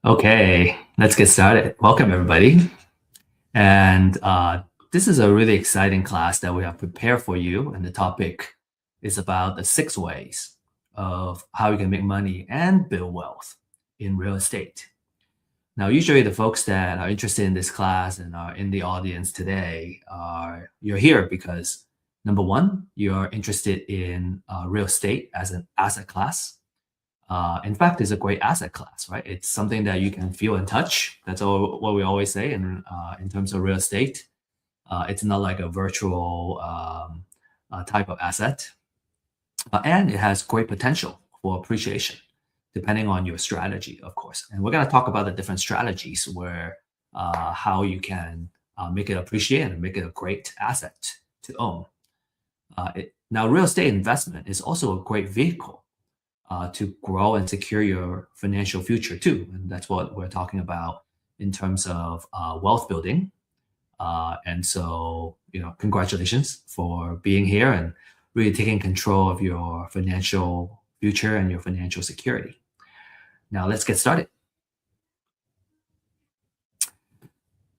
Okay, let's get started. Welcome, everybody. And this is a really exciting class that we have prepared for you. And the topic is about the 6 ways of how you can make money and build wealth in real estate. Now, usually the folks that are interested in this class and are in the audience today you're here because number one, you're interested in real estate as an asset class. In fact, it's a great asset class, right? It's something that you can feel and touch. That's all what we always say in terms of real estate. It's not like a virtual type of asset, and it has great potential for appreciation, depending on your strategy, of course. And we're going to talk about the different strategies where how you can make it appreciate and make it a great asset to own. Now, real estate investment is also a great vehicle to grow and secure your financial future too. And that's what we're talking about in terms of wealth building. And so, congratulations for being here and really taking control of your financial future and your financial security. Now, let's get started.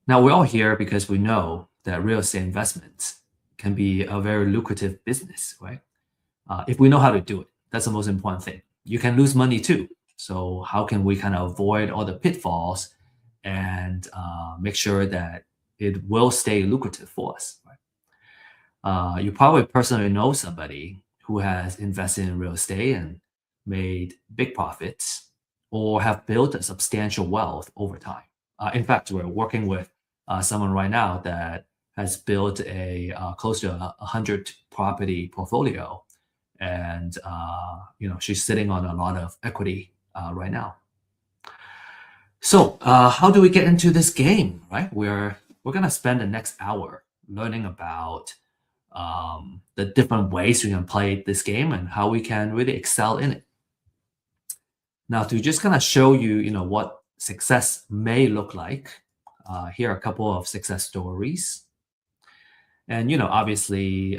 Now, we're all here because we know that real estate investments can be a very lucrative business, right? If we know how to do it, that's the most important thing. You can lose money too. So how can we kind of avoid all the pitfalls and make sure that it will stay lucrative for us? Right? You probably personally know somebody who has invested in real estate and made big profits or have built a substantial wealth over time. In fact, we're working with someone right now that has built a close to 100 property portfolio, and she's sitting on a lot of equity right now. So how do we get into this game, right? We're gonna spend the next hour learning about the different ways we can play this game and how we can really excel in it. Now, to just kind of show you, what success may look like, here are a couple of success stories. And obviously,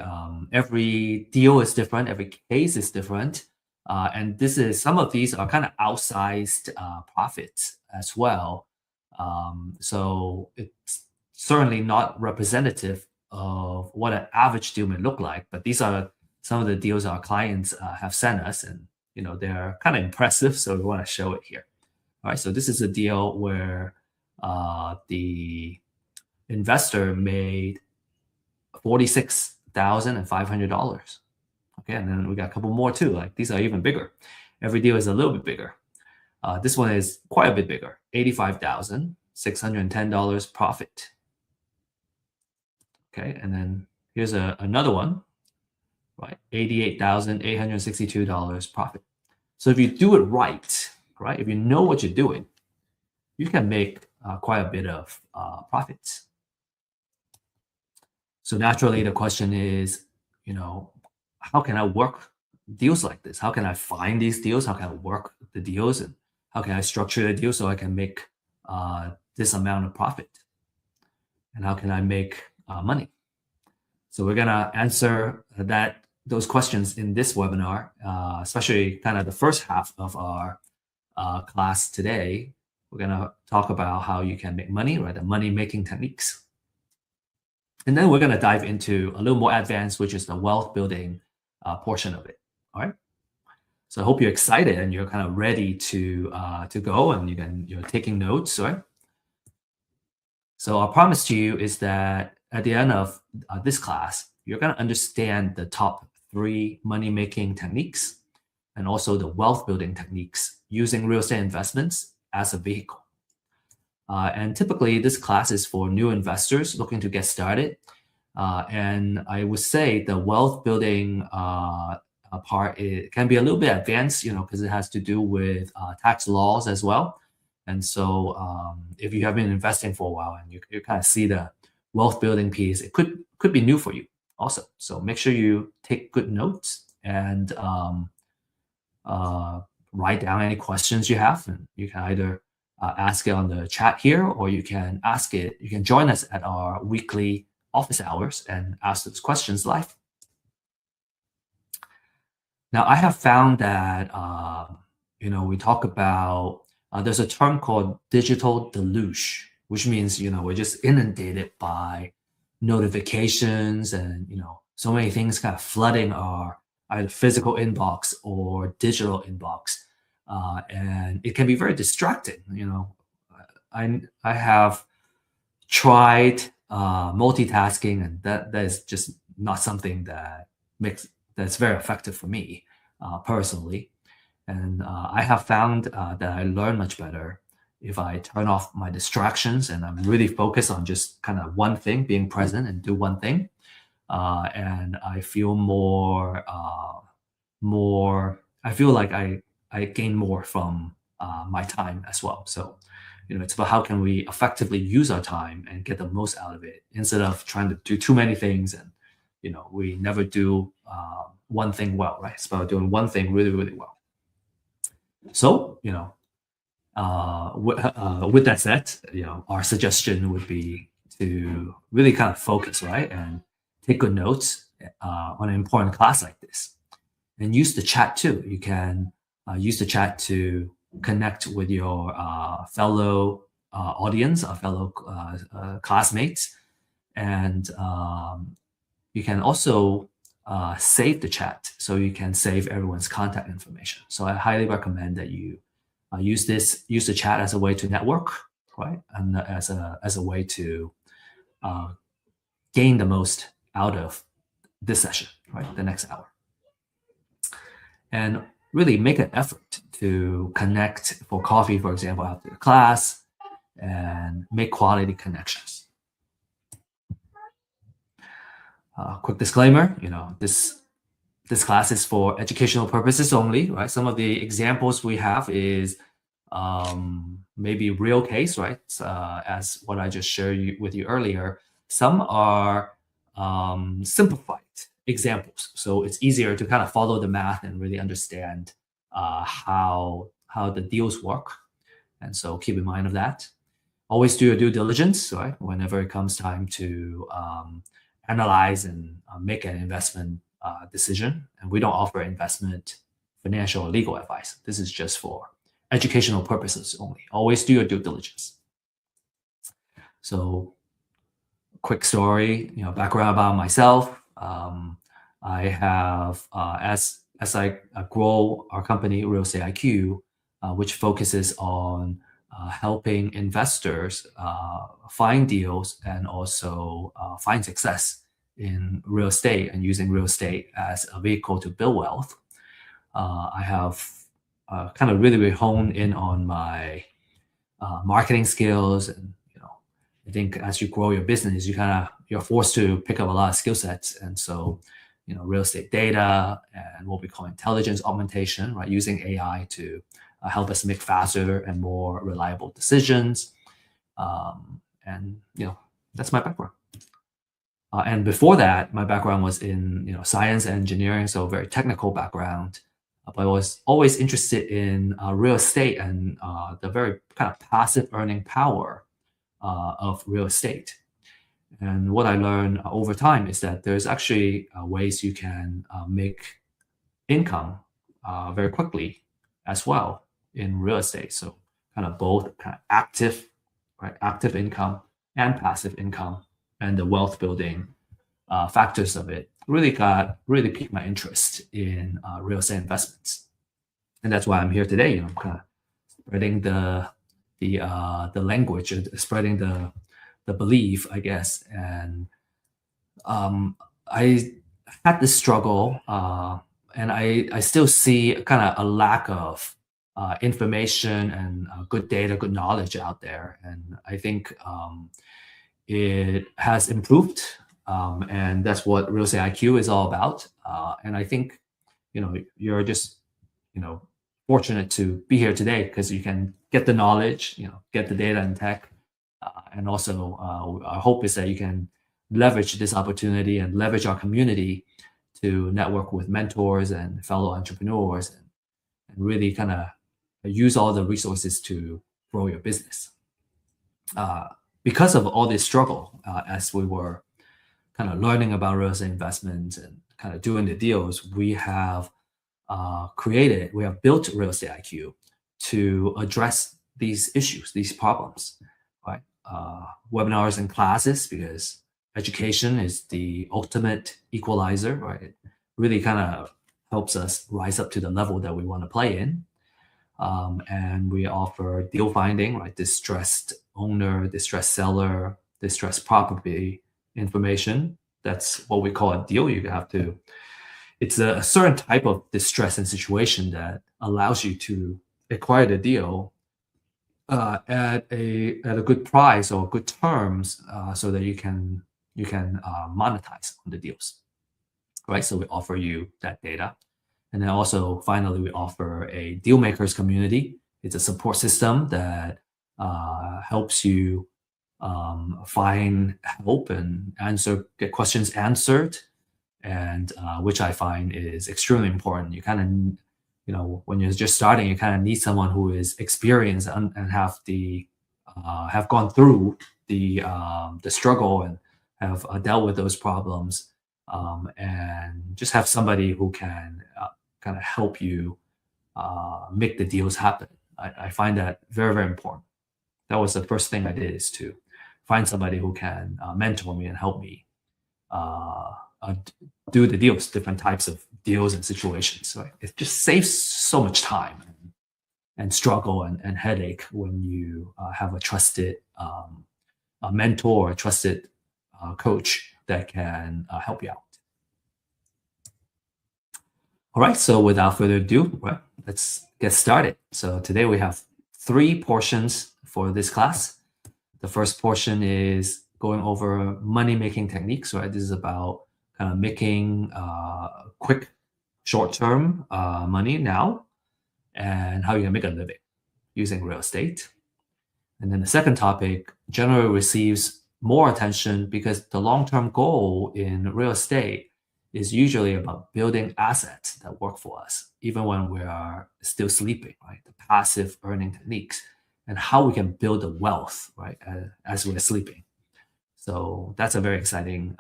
every deal is different, every case is different, and some of these are kind of outsized profits as well. So it's certainly not representative of what an average deal may look like. But these are some of the deals our clients have sent us, and they're kind of impressive. So we want to show it here. All right. So this is a deal where the investor made $46,500. Okay, and then we got a couple more too. Like these are even bigger. Every deal is a little bit bigger. This one is quite a bit bigger. $85,610 profit. Okay, and then here's another one, right? $88,862 profit. So if you do it right, if you know what you're doing, you can make quite a bit of profits. So naturally, the question is, how can I work deals like this? How can I find these deals? How can I work the deals? And how can I structure the deal so I can make this amount of profit? And how can I make money? So we're gonna answer those questions in this webinar, especially kind of the first half of our class today. We're gonna talk about how you can make money, right? The money-making techniques. And then we're going to dive into a little more advanced, which is the wealth building portion of it. All right. So I hope you're excited and you're kind of ready to go, and you're taking notes, right? So our promise to you is that at the end of this class, you're going to understand the top 3 money-making techniques and also the wealth building techniques using real estate investments as a vehicle. And typically, this class is for new investors looking to get started. And I would say the wealth building part can be a little bit advanced, because it has to do with tax laws as well. And so if you have been investing for a while and you kind of see the wealth building piece, it could be new for you also. So make sure you take good notes and write down any questions you have. And you can either ask it on the chat here, or you can join us at our weekly office hours and ask those questions live. Now, I have found that, we talk about there's a term called digital deluge, which means, we're just inundated by notifications and, so many things kind of flooding our either physical inbox or digital inbox. And it can be very distracting. I have tried multitasking, and that is just not something that's very effective for me personally. And I have found that I learn much better if I turn off my distractions and I'm really focused on just kind of one thing, being present and do one thing. And I feel I feel like I gain more from my time as well. So, it's about how can we effectively use our time and get the most out of it instead of trying to do too many things and, we never do one thing well, right? It's about doing one thing really, really well. So, with that said, our suggestion would be to really kind of focus, right, and take good notes on an important class like this, and use the chat too. You can use the chat to connect with your fellow audience, fellow classmates, and you can also save the chat, so you can save everyone's contact information. So I highly recommend that you use the chat as a way to network, right, and as a way to gain the most out of this session, right, the next hour, and really make an effort to connect for coffee, for example, after the class, and make quality connections. Quick disclaimer, this class is for educational purposes only, right? Some of the examples we have is maybe real case, right? As what I just shared with you earlier. Some are simplified examples, so it's easier to kind of follow the math and really understand how the deals work. And so keep in mind of that. Always do your due diligence, right? Whenever it comes time to analyze and make an investment decision. And we don't offer investment, financial, or legal advice. This is just for educational purposes only. Always do your due diligence. So, quick story, background about myself. I have, as I grow our company, Real Estate IQ, which focuses on helping investors find deals and also find success in real estate and using real estate as a vehicle to build wealth. I have kind of really honed in on my marketing skills, and I think as you grow your business, you're forced to pick up a lot of skill sets, and so real estate data and what we call intelligence augmentation, right, using AI to help us make faster and more reliable decisions. And that's my background. And before that, my background was in science and engineering, so very technical background. But I was always interested in real estate and the very kind of passive earning power of real estate. And what I learned over time is that there's actually ways you can make income very quickly as well in real estate. So kind of both kind of active income and passive income, and the wealth building factors of it really piqued my interest in real estate investments. And that's why I'm here today. I'm kind of spreading the language, spreading the belief, I guess. And I had this struggle, and I still see kind of a lack of information and good data, good knowledge out there. And I think it has improved, and that's what Real Estate IQ is all about. And I think you're just fortunate to be here today because you can get the knowledge, get the data and tech, and also our hope is that you can leverage this opportunity and leverage our community to network with mentors and fellow entrepreneurs, and really kind of use all the resources to grow your business. Because of all this struggle, as we were kind of learning about real estate investments and kind of doing the deals, we have built Real Estate IQ to address these issues, these problems, right? Webinars and classes, because education is the ultimate equalizer, right? It really kind of helps us rise up to the level that we want to play in. And we offer deal finding, right? Distressed owner, distressed seller, distressed property information. That's what we call a deal. You have to, it's a certain type of distress and situation that allows you to acquire the deal at a good price or good terms, so that you can monetize on the deals, right? So we offer you that data. And then also, finally, we offer a deal makers community. It's a support system that helps you find help and get questions answered, and which I find is extremely important. You kind of, when you're just starting, you kind of need someone who is experienced and have gone through the struggle and have dealt with those problems, and just have somebody who can kind of help you make the deals happen. I find that very, very important. That was the first thing I did, is to find somebody who can mentor me and help me uh, uh, do the deals, different types of deals and situations. So it just saves so much time and struggle and headache when you have a trusted a mentor, a trusted coach that can help you out. All right, so without further ado, right, let's get started. So today we have 3 portions for this class. The first portion is going over money-making techniques, right? This is about kind of making quick, short-term money now, and how you can make a living using real estate. And then the second topic generally receives more attention because the long-term goal in real estate is usually about building assets that work for us, even when we are still sleeping, right? The passive earning techniques and how we can build the wealth, right, as we're sleeping. So that's a very exciting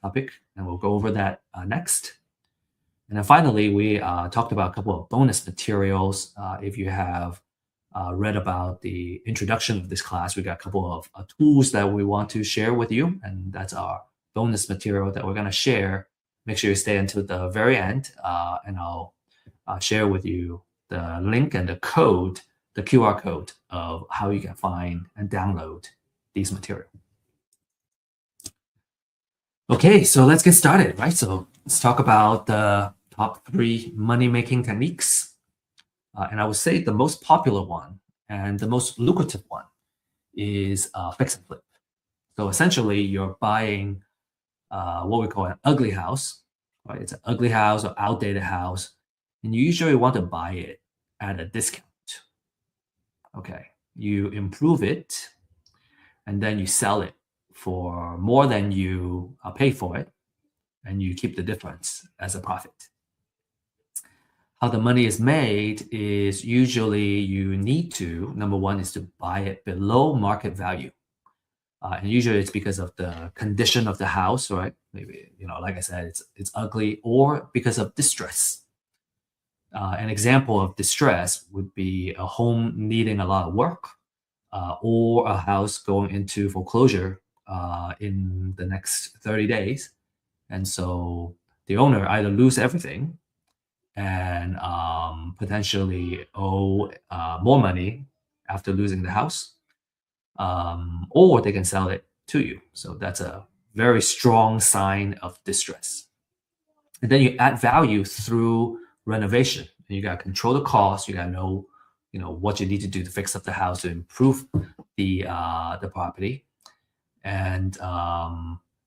topic, and we'll go over that next. And then finally, we talked about a couple of bonus materials. If you have read about the introduction of this class, we got a couple of tools that we want to share with you, and that's our bonus material that we're going to share. Make sure you stay until the very end, and I'll share with you the link and the code, the QR code of how you can find and download these materials. Okay, so let's get started, right? So let's talk about the top 3 money-making techniques. And I would say the most popular one and the most lucrative one is fix and flip. So essentially, you're buying what we call an ugly house, right? It's an ugly house or outdated house, and you usually want to buy it at a discount. Okay, you improve it, and then you sell it for more than you pay for it, and you keep the difference as a profit. How the money is made is usually you need to, number one, is to buy it below market value. And usually it's because of the condition of the house, right? Maybe, like I said, it's ugly, or because of distress. An example of distress would be a home needing a lot of work, or a house going into foreclosure in the next 30 days. And so the owner either lose everything and potentially owe more money after losing the house, or they can sell it to you. So that's a very strong sign of distress. And then you add value through renovation. And you got to control the cost. You got to know, what you need to do to fix up the house to improve the property, and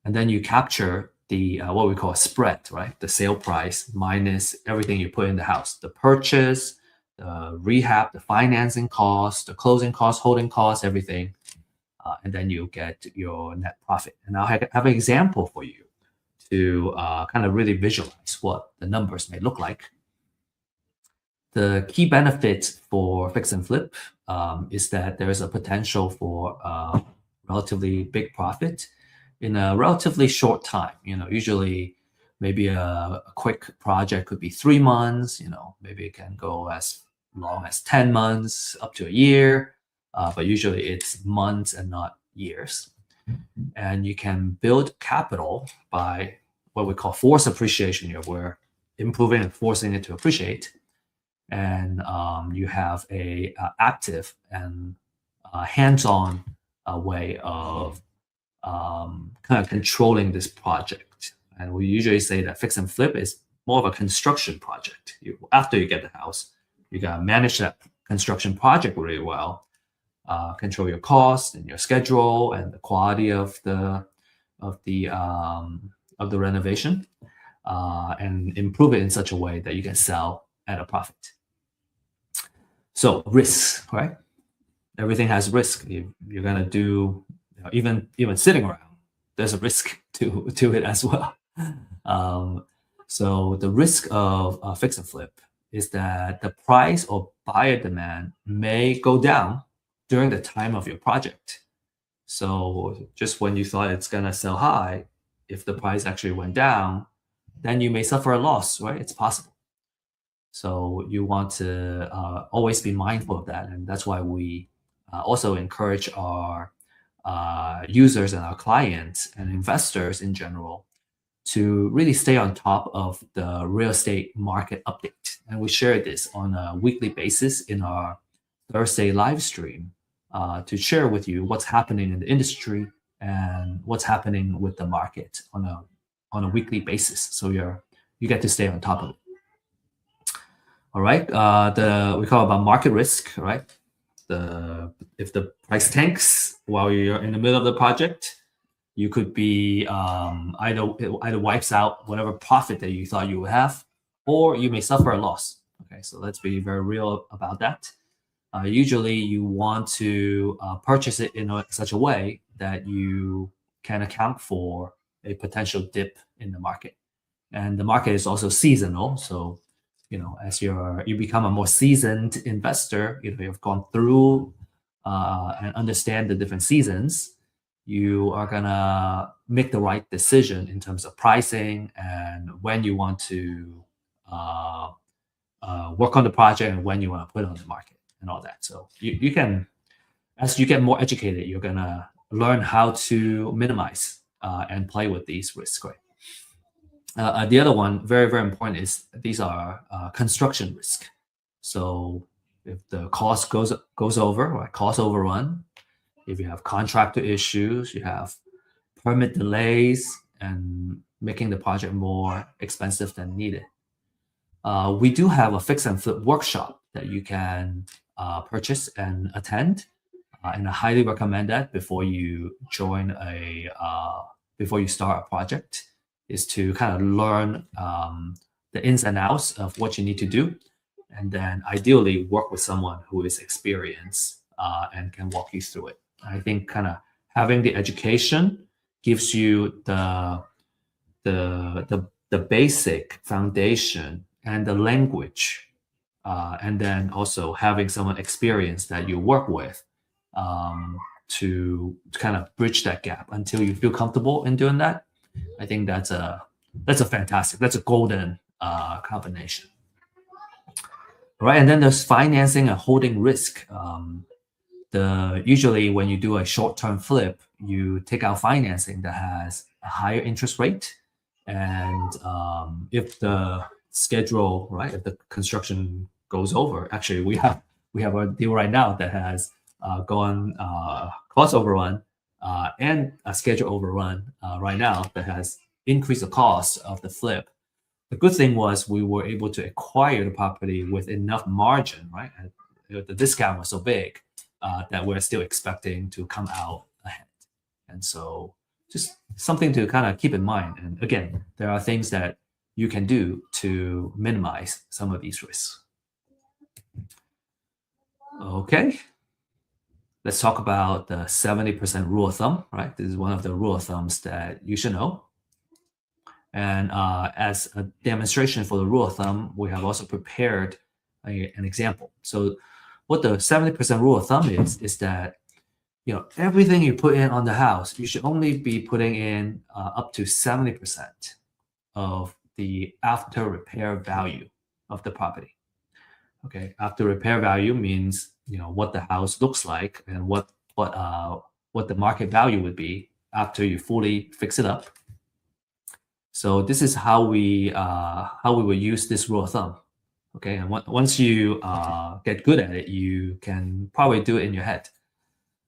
then you capture the what we call a spread, right? The sale price minus everything you put in the house, the purchase, the rehab, the financing cost, the closing cost, holding cost, everything, and then you get your net profit. And I'll have an example for you to kind of really visualize what the numbers may look like. The key benefit for fix and flip is that there is a potential for relatively big profit in a relatively short time. Usually maybe a quick project could be 3 months, maybe it can go as long as 10 months, up to a year. but usually it's months and not years. And you can build capital by what we call forced appreciation here, where improving and forcing it to appreciate. And you have a active and hands-on way of kind of controlling this project. And we usually say that fix and flip is more of a construction project. After you get the house, you gotta manage that construction project really well, control your costs and your schedule and the quality of the renovation, and improve it in such a way that you can sell at a profit. So risks, right? Everything has risk. You're gonna do, even sitting around, there's a risk to it as well. So the risk of fix and flip is that the price or buyer demand may go down during the time of your project. So just when you thought it's gonna sell high, if the price actually went down, then you may suffer a loss, right? It's possible. So you want to always be mindful of that, and that's why we also encourage our users and our clients and investors in general to really stay on top of the real estate market update. And we share this on a weekly basis in our Thursday live stream to share with you what's happening in the industry and what's happening with the market on a weekly basis. So you get to stay on top of it. All right. We call it about market risk, right? If the price tanks while you're in the middle of the project, you could be either wipes out whatever profit that you thought you would have, or you may suffer a loss. Okay, so let's be very real about that. Usually, you want to purchase it in such a way that you can account for a potential dip in the market, and the market is also seasonal. So, as you become a more seasoned investor, you've gone through and understand the different seasons, you are gonna make the right decision in terms of pricing and when you want to work on the project and when you want to put it on the market and all that. So you can, as you get more educated, you're gonna learn how to minimize and play with these risks, right? The other one, very, very important, is these are construction risk. So if the cost goes over, right, cost overrun, if you have contractor issues, you have permit delays, and making the project more expensive than needed. We do have a fix and flip workshop that you can purchase and attend, and I highly recommend that before you before you start a project, is to kind of learn the ins and outs of what you need to do, and then ideally work with someone who is experienced and can walk you through it. I think kind of having the education gives you the basic foundation and the language, and then also having someone experienced that you work with to kind of bridge that gap until you feel comfortable in doing that. I think that's a fantastic, that's a golden combination. Right, and then there's financing and holding risk. Usually when you do a short-term flip, you take out financing that has a higher interest rate, and if the schedule, right, if the construction goes over, actually we have a deal right now that has gone cost overrun and a schedule overrun right now that has increased the cost of the flip. The good thing was we were able to acquire the property with enough margin, right? And the discount was so big that we're still expecting to come out ahead. And so just something to kind of keep in mind. And again, there are things that you can do to minimize some of these risks. Okay. Let's talk about the 70% rule of thumb, right? This is one of the rule of thumbs that you should know. And as a demonstration for the rule of thumb, we have also prepared an example. So what the 70% rule of thumb is that everything you put in on the house, you should only be putting in up to 70% of the after repair value of the property. Okay, after repair value means what the house looks like and what the market value would be after you fully fix it up. So this is how we would use this rule of thumb. Okay, and once you get good at it, you can probably do it in your head.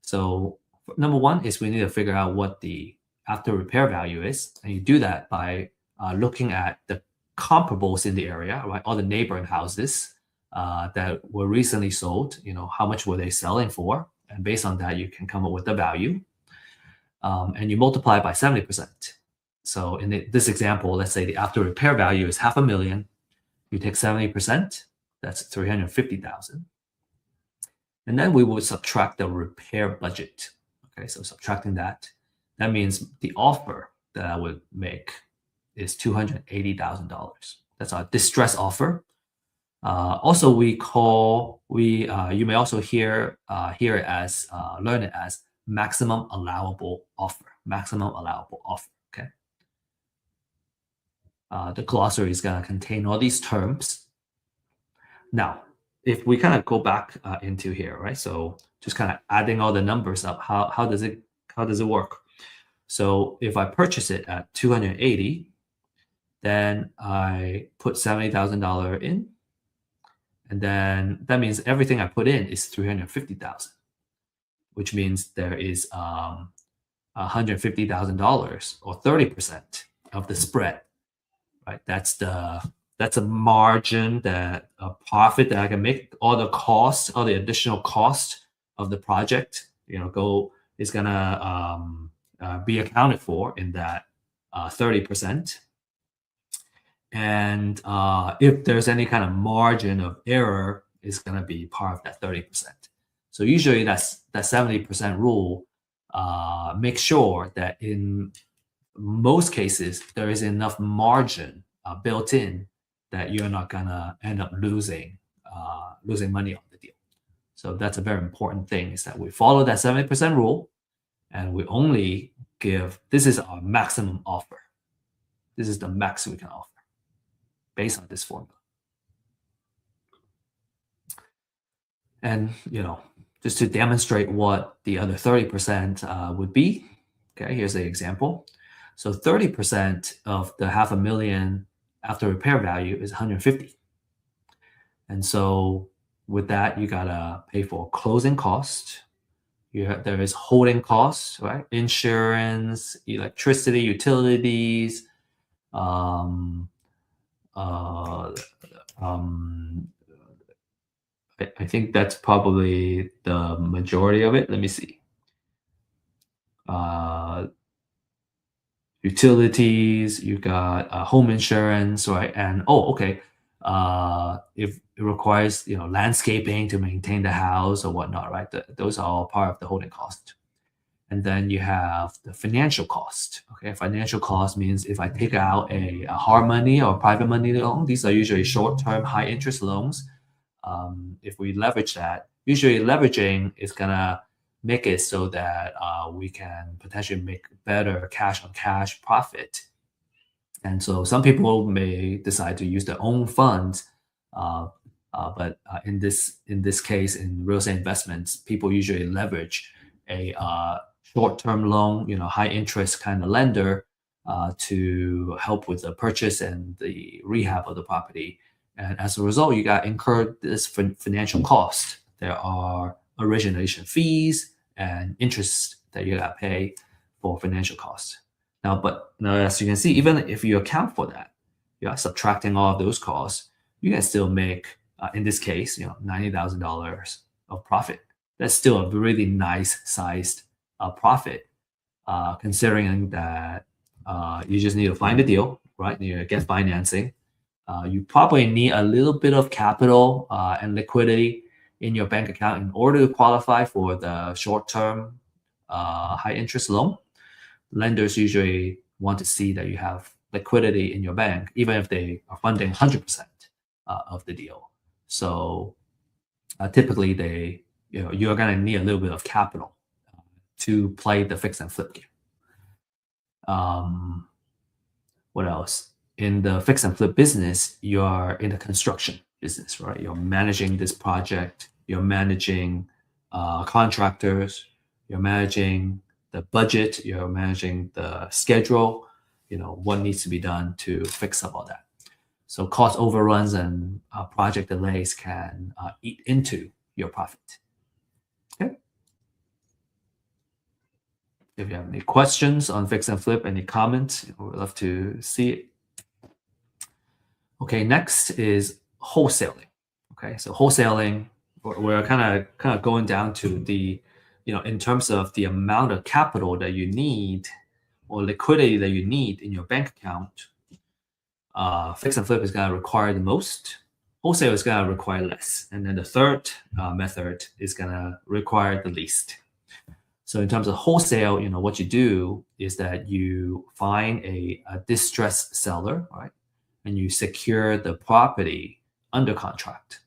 So number one is we need to figure out what the after repair value is, and you do that by looking at the comparables in the area, right? All the neighboring houses that were recently sold. How much were they selling for? And based on that, you can come up with the value, and you multiply it by 70%. So in this example, let's say the after repair value is $500,000. You take 70%, that's 350,000. And then we would subtract the repair budget. Okay, so subtracting that means the offer that I would make is $280,000. That's our distress offer. Also, you may also hear it as learn it as maximum allowable offer. Maximum allowable offer. Okay. The glossary is going to contain all these terms. Now, if we kind of go back into here, right? So just kind of adding all the numbers up, how does it work? So if I purchase it at 280, then I put $70,000 in, and then that means everything I put in is 350,000, which means there is $150,000 or 30% of the spread, right? That's a margin, that a profit that I can make. All the additional cost of the project, is gonna be accounted for in that 30%. And if there's any kind of margin of error, is gonna be part of that 30%. So usually that 70% rule makes sure that in most cases there is enough margin built in that you're not gonna end up losing money on the deal. So that's a very important thing, is that we follow that 70% rule, and we only this is our maximum offer. This is the max we can offer based on this formula. And just to demonstrate what the other 30% would be, okay, here's the example. So 30% of the $500,000 after repair value is 150. And so with that, you gotta pay for closing cost. There is holding costs, right? Insurance, electricity, utilities, I think that's probably the majority of it. Let me see. Utilities, you got home insurance, right? And if it requires landscaping to maintain the house or whatnot, right? Those are all part of the holding cost. And then you have the financial cost. Okay, financial cost means if I take out a hard money or private money loan, these are usually short-term, high-interest loans. If we leverage that, usually leveraging is gonna make it so that we can potentially make better cash-on-cash profit. And so some people may decide to use their own funds, but in this case, in real estate investments, people usually leverage a short-term loan, high-interest kind of lender to help with the purchase and the rehab of the property. And as a result, you got incurred this financial cost. There are origination fees and interest that you got to pay for financial costs. Now, as you can see, even if you account for that, you are subtracting all of those costs, you can still make, in this case, $90,000 of profit. That's still a really nice sized profit, considering that you just need to find a deal, right? You get financing. You probably need a little bit of capital and liquidity in your bank account in order to qualify for the short-term high-interest loan. Lenders usually want to see that you have liquidity in your bank, even if they are funding 100% of the deal. So typically, you're going to need a little bit of capital to play the fix and flip game. What else? In the fix and flip business, you are in the construction. business, right? You're managing this project, you're managing contractors, you're managing the budget, you're managing the schedule, what needs to be done to fix up all that. So cost overruns and project delays can eat into your profit. Okay. If you have any questions on fix and flip, any comments, we'd love to see it. Okay, next is wholesaling. Okay, so wholesaling, we're kind of going down to the, in terms of the amount of capital that you need or liquidity that you need in your bank account. Fix and flip is going to require the most. Wholesale is going to require less. And then the third method is going to require the least. So in terms of wholesale, what you do is that you find a distressed seller, right? And you secure the property under contract.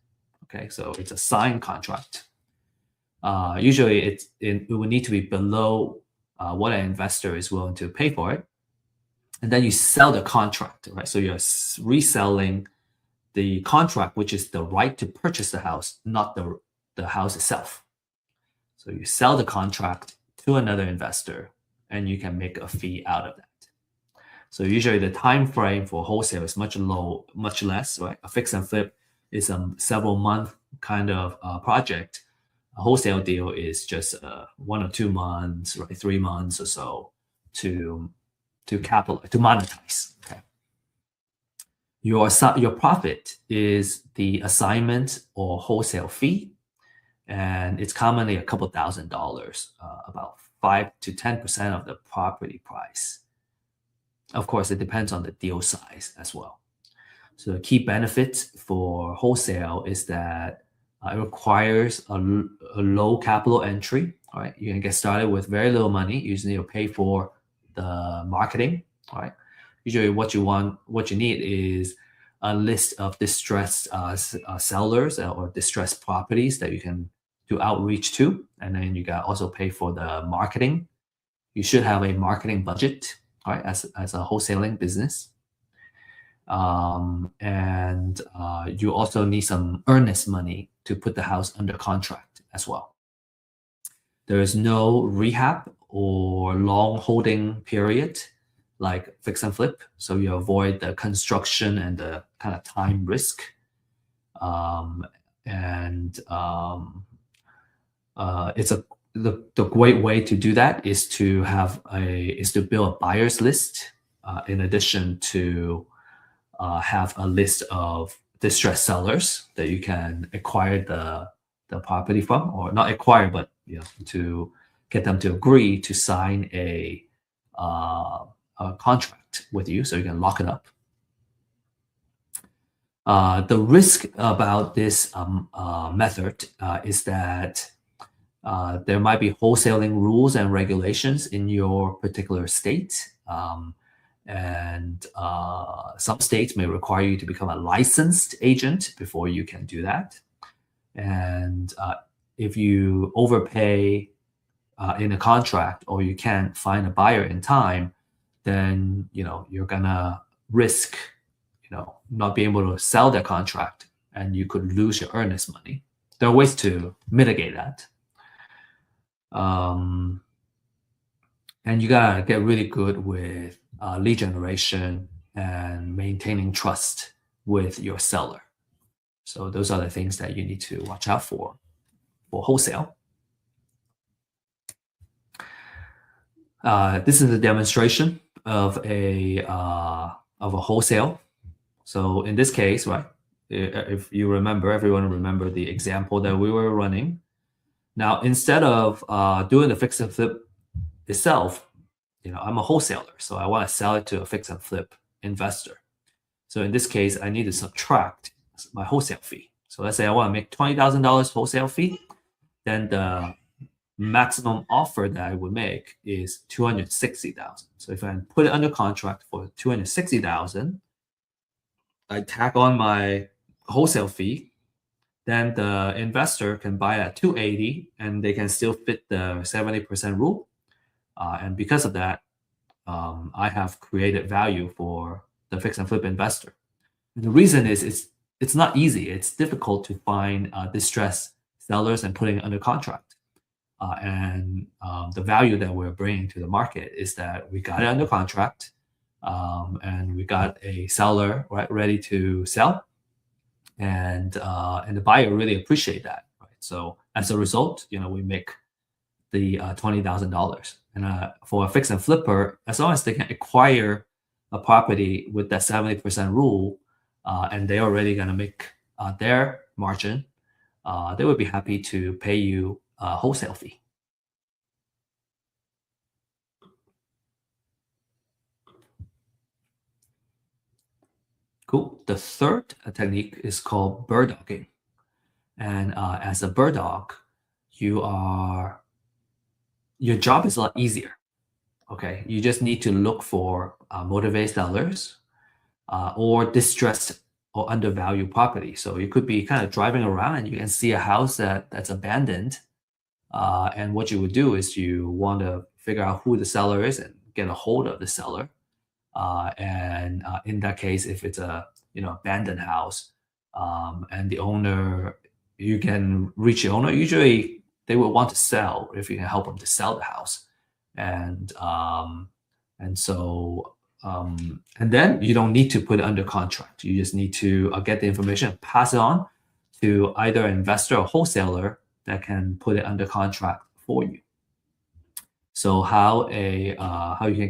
Okay, so it's a signed contract. Usually it will need to be below what an investor is willing to pay for it. And then you sell the contract, right? So you're reselling the contract, which is the right to purchase the house, not the house itself. So you sell the contract to another investor and you can make a fee out of that. So usually the time frame for wholesale is much less, right? A fix and flip is a several month kind of project. A wholesale deal is just 1 or 2 months, right? 3 months or so to monetize. Okay. Your profit is the assignment or wholesale fee, and it's commonly a couple $1,000s, about 5 to 10% of the property price. Of course, it depends on the deal size as well. So the key benefit for wholesale is that it requires a low capital entry. All right, you can get started with very little money. You just need to pay for the marketing. All right, usually what you need is a list of distressed sellers or distressed properties that you can do outreach to, and then you got also pay for the marketing. You should have a marketing budget, right, as a wholesaling business. And you also need some earnest money to put the house under contract as well. There is no rehab or long holding period like fix and flip, so you avoid the construction and the kind of time risk. The great way to do that is to build a buyer's list in addition to have a list of distressed sellers that you can acquire the property from, or not acquire, but to get them to agree to sign a contract with you, so you can lock it up. The risk about this method is that there might be wholesaling rules and regulations in your particular state. And some states may require you to become a licensed agent before you can do that. And if you overpay in a contract, or you can't find a buyer in time, then you're gonna risk not being able to sell that contract, and you could lose your earnest money. There are ways to mitigate that. And you gotta get really good with lead generation and maintaining trust with your seller. So those are the things that you need to watch out for wholesale. This is a demonstration of a wholesale. So in this case, right, if you remember, everyone remember the example that we were running. Now, instead of doing the fix and flip itself, I'm a wholesaler, so I want to sell it to a fix and flip investor. So in this case, I need to subtract my wholesale fee. So let's say I want to make $20,000 wholesale fee, then the maximum offer that I would make is $260,000. So if I put it under contract for $260,000, I tack on my wholesale fee, then the investor can buy at $280, and they can still fit the 70% rule. And because of that, I have created value for the fix and flip investor. And the reason is it's not easy. It's difficult to find distressed sellers and putting it under contract. And the value that we're bringing to the market is that we got it under contract, and we got a seller ready to sell, and the buyer really appreciate that. Right? So as a result, we make the $20,000. And for a fix and flipper, as long as they can acquire a property with that 70% rule, and they're already going to make their margin, they would be happy to pay you a wholesale fee. Cool. The third technique is called bird dogging. And as a bird dog, your job is a lot easier. Okay, you just need to look for motivated sellers or distressed or undervalued property. So you could be kind of driving around and you can see a house that's abandoned. And what you would do is you want to figure out who the seller is and get a hold of the seller. And in that case, if it's a abandoned house, and the owner, you can reach the owner. Usually, they will want to sell if you can help them to sell the house, and so and then you don't need to put it under contract. You just need to get the information, pass it on to either an investor or wholesaler that can put it under contract for you. So how you can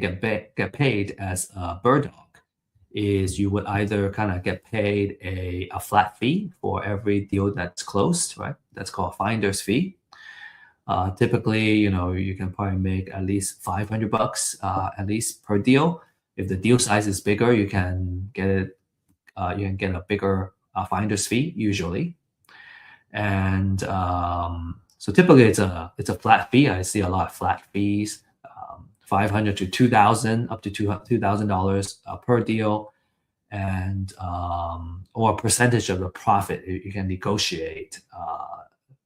get paid as a bird dog is you would either kind of get paid a flat fee for every deal that's closed, right? That's called finder's fee. Typically, you can probably make at least $500 at least per deal. If the deal size is bigger, you can get it. You can get a bigger finder's fee usually, and so typically it's a flat fee. I see a lot of flat fees, $500 to $2,000, up to $2,000 per deal, and or a percentage of the profit. You can negotiate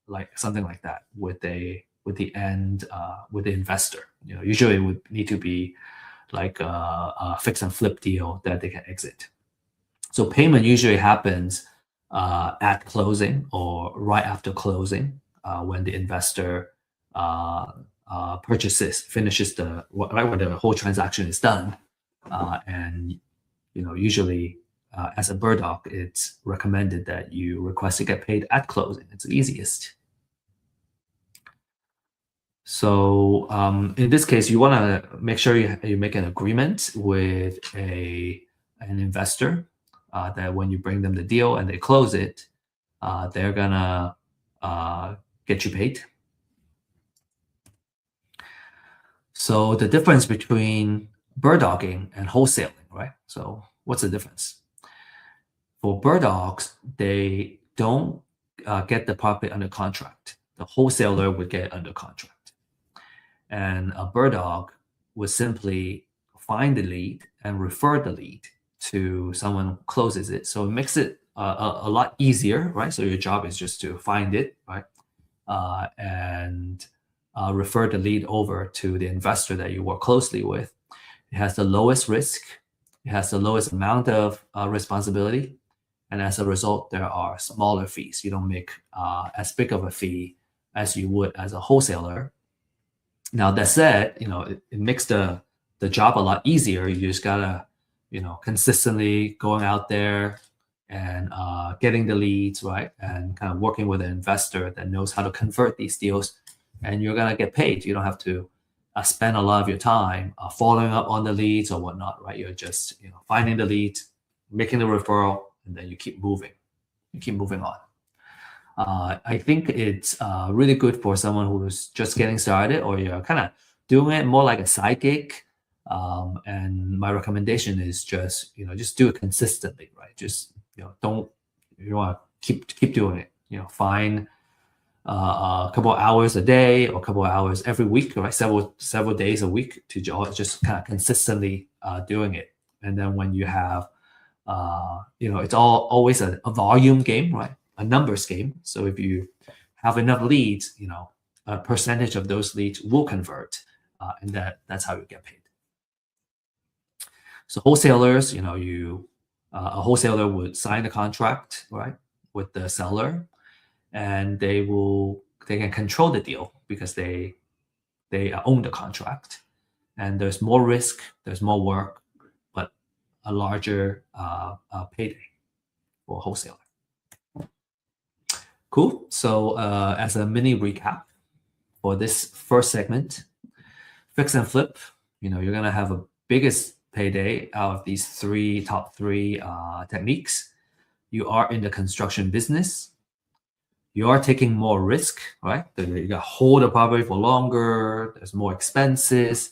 like something like that with the investor. Usually it would need to be like a fix and flip deal that they can exit. So payment usually happens at closing or right after closing. When the investor finishes when the whole transaction is done, and usually as a bird dog, it's recommended that you request to get paid at closing. It's the easiest. So in this case, you want to make sure you make an agreement with an investor that when you bring them the deal and they close it, they're gonna get you paid. So the difference between bird dogging and wholesaling, right? So what's the difference? For bird dogs, they don't get the property under contract. The wholesaler would get it under contract. And a bird dog would simply find the lead and refer the lead to someone who closes it. So it makes it a lot easier, right? So your job is just to find it, right? And refer the lead over to the investor that you work closely with. It has the lowest risk. It has the lowest amount of responsibility. And as a result, there are smaller fees. You don't make as big of a fee as you would as a wholesaler. Now, that said, it makes the job a lot easier. You just gotta, consistently going out there and getting the leads, right? And kind of working with an investor that knows how to convert these deals, and you're gonna get paid. You don't have to spend a lot of your time following up on the leads or whatnot, right? You're just, finding the lead, making the referral, and then you keep moving. You keep moving on. I think it's really good for someone who's just getting started, or you're kind of doing it more like a side gig. And my recommendation is just do it consistently, right? Just don't you want to keep doing it. Find a couple of hours a day or a couple of hours every week, right? Several days a week to just kind of consistently doing it. And then when you have it's always a volume game, right? A numbers game. So if you have enough leads, a percentage of those leads will convert, and that's how you get paid. So wholesalers, you A wholesaler would sign a contract, right, with the seller, and they can control the deal because they own the contract, and there's more risk, there's more work, but a larger payday for a wholesaler. Cool. So as a mini recap for this first segment, fix and flip, you're gonna have a biggest payday out of these top three techniques. You are in the construction business. You are taking more risk, right? You got to hold the property for longer. There's more expenses.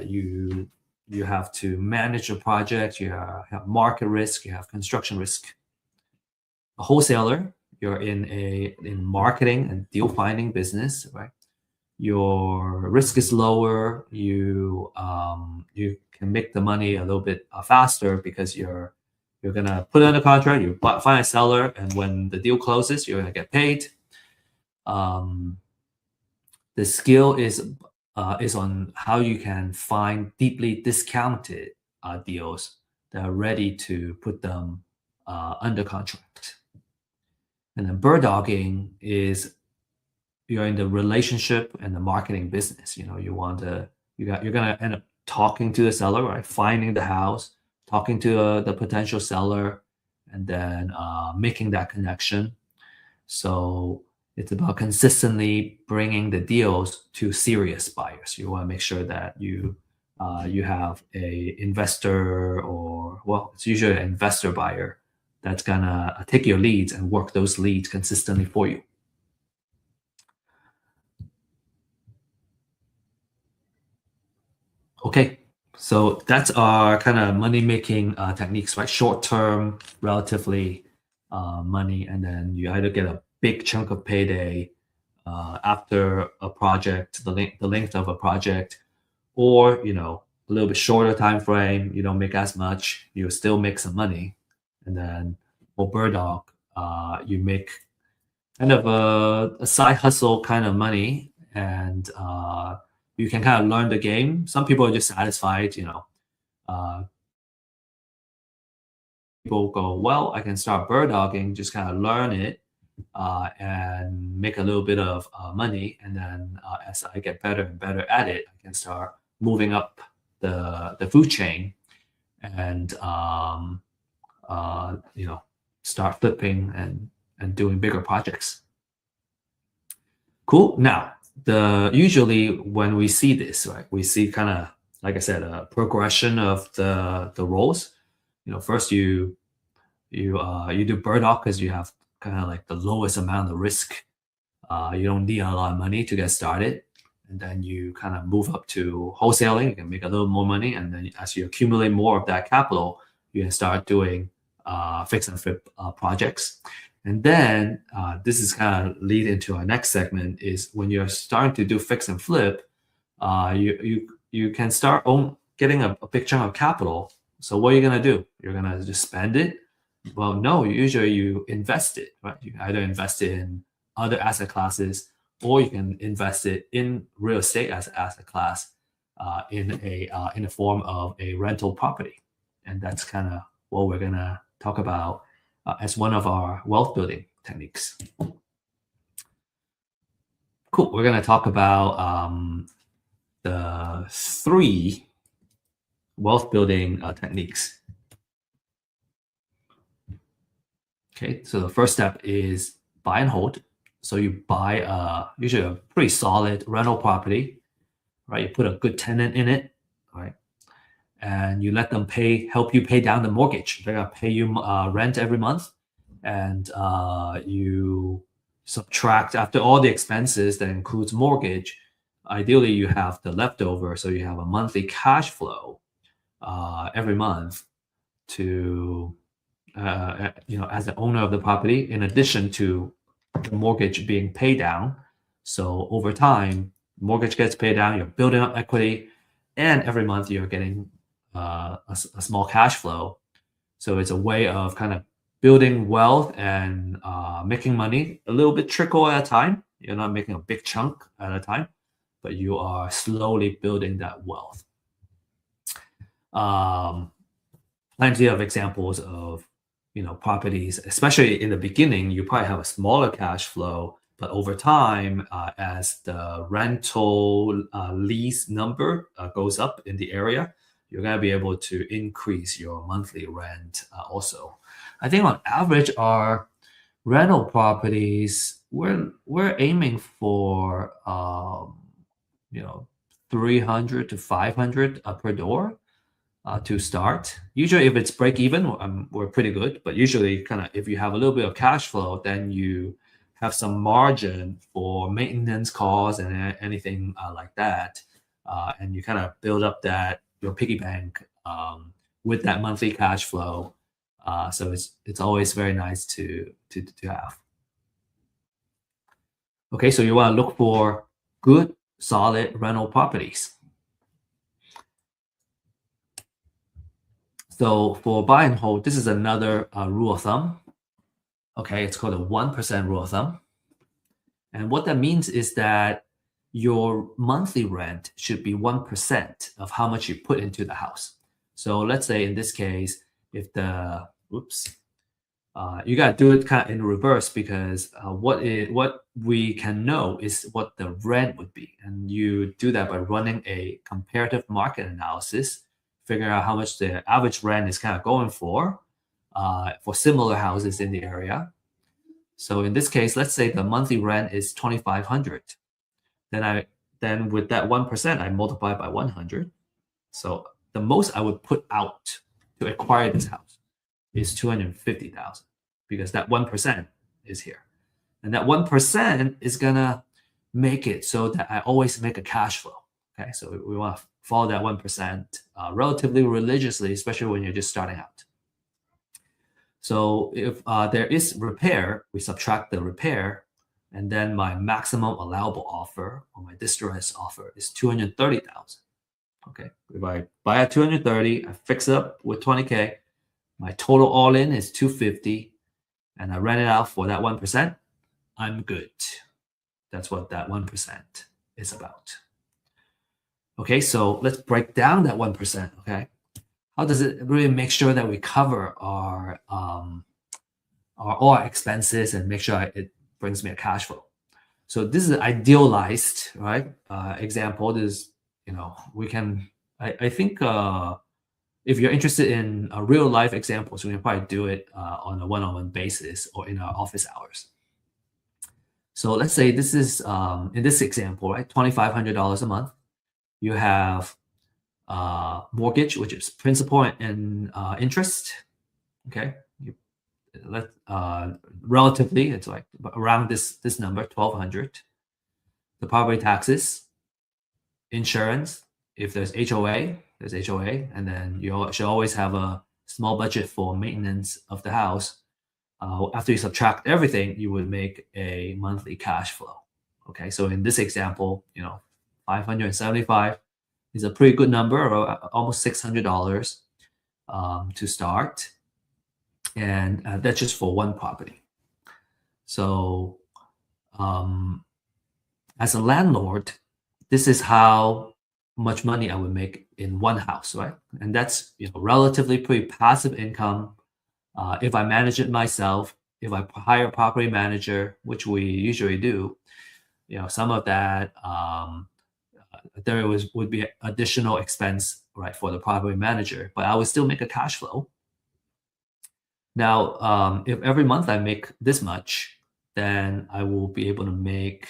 You have to manage the project. You have market risk. You have construction risk. A wholesaler, you're in marketing and deal finding business, right? Your risk is lower. You can make the money a little bit faster because you're gonna put in a contract. You find a seller, and when the deal closes, you're gonna get paid. The skill is on how you can find deeply discounted deals that are ready to put them under contract. And then bird dogging is you're in the relationship and the marketing business. You're gonna end up talking to the seller, right? Finding the house, talking to the potential seller, and then making that connection. So it's about consistently bringing the deals to serious buyers. You want to make sure that you have a investor, or it's usually an investor buyer that's gonna take your leads and work those leads consistently for you. Okay, so that's our kind of money making techniques, right? Short term, relatively money, and then you either get a big chunk of payday after a project, the length of a project, or a little bit shorter time frame. You don't make as much, you still make some money, and then for bird dog, you make kind of a side hustle kind of money, and you can kind of learn the game. Some people are just satisfied, people go, well, I can start bird dogging, just kind of learn it and make a little bit of money. And then as I get better and better at it, I can start moving up the food chain and, start flipping and doing bigger projects. Cool. Now, usually when we see this, right, we see kind of, like I said, a progression of the roles. First you do bird dog because you have kind of like the lowest amount of risk. You don't need a lot of money to get started, and then you kind of move up to wholesaling. You can make a little more money, and then as you accumulate more of that capital, you can start doing fix and flip projects. And then this is kind of lead into our next segment is when you're starting to do fix and flip, you can start getting a big chunk of capital. So what are you gonna do? You're gonna just spend it? Well, no. Usually you invest it, right? You either invest it in other asset classes, or you can invest it in real estate as an asset class in the form of a rental property, and that's kind of what we're gonna talk about as one of our wealth building techniques. Cool. We're going to talk about the 3 wealth building techniques. Okay, so the first step is buy and hold. So you buy usually a pretty solid rental property, right? You put a good tenant in it, right? And you let them help you pay down the mortgage. They're gonna pay you rent every month, and you subtract after all the expenses that includes mortgage. Ideally, you have the leftover, so you have a monthly cash flow every month to as the owner of the property, in addition to the mortgage being paid down. So over time, mortgage gets paid down, you're building up equity, and every month you're getting a small cash flow. So it's a way of kind of building wealth and making money a little bit trickle at a time. You're not making a big chunk at a time, but you are slowly building that wealth. plenty of examples of properties, especially in the beginning. You probably have a smaller cash flow, but over time, as the rental lease number goes up in the area, you're going to be able to increase your monthly rent also. I think on average, our rental properties, we're aiming for 300 to 500 per door to start. Usually, if it's break even, we're pretty good. But usually, kind of, if you have a little bit of cash flow, then you have some margin for maintenance costs and anything like that, and you kind of build up that your piggy bank with that monthly cash flow. So it's always very nice to have. Okay, so you want to look for good, solid rental properties. So for buy and hold, this is another rule of thumb. Okay, it's called a 1% rule of thumb. And what that means is that your monthly rent should be 1% of how much you put into the house. So let's say in this case, if you got to do it kind of in reverse, because what we can know is what the rent would be. And you do that by running a comparative market analysis, figuring out how much the average rent is kind of going for similar houses in the area. So in this case, let's say the monthly rent is $2,500. Then with that 1%, I multiply by 100. So the most I would put out to acquire this house is 250,000, because that 1% is here. And that 1% is gonna make it so that I always make a cash flow. Okay, so we want to follow that 1% relatively religiously, especially when you're just starting out. So if there is repair, we subtract the repair, and then my maximum allowable offer, or my distress offer, is 230,000. Okay, if I buy at 230, I fix it up with 20K, my total all in is 250, and I rent it out for that 1%, I'm good. That's what that 1% is about. Okay, so let's break down that 1%. Okay, how does it really make sure that we cover our all our expenses and make sure it brings me a cash flow? So this is an idealized, right, example. This, we can. I think if you're interested in real life examples, we can probably do it on a one-on-one basis or in our office hours. So let's say this is in this example, right, $2,500 a month. You have mortgage, which is principal and interest. Okay, relatively, it's like around this number, 1,200. The property taxes, insurance. If there's HOA, there's HOA, and then you should always have a small budget for maintenance of the house. After you subtract everything, you would make a monthly cash flow. Okay, so in this example, 575 is a pretty good number, or almost $600 to start, and that's just for one property. So as a landlord, this is how much money I would make in one house, right? And that's relatively pretty passive income. If I manage it myself, if I hire a property manager, which we usually do, some of that there would be additional expense, right, for the property manager, but I would still make a cash flow. Now, if every month I make this much, then I will be able to make,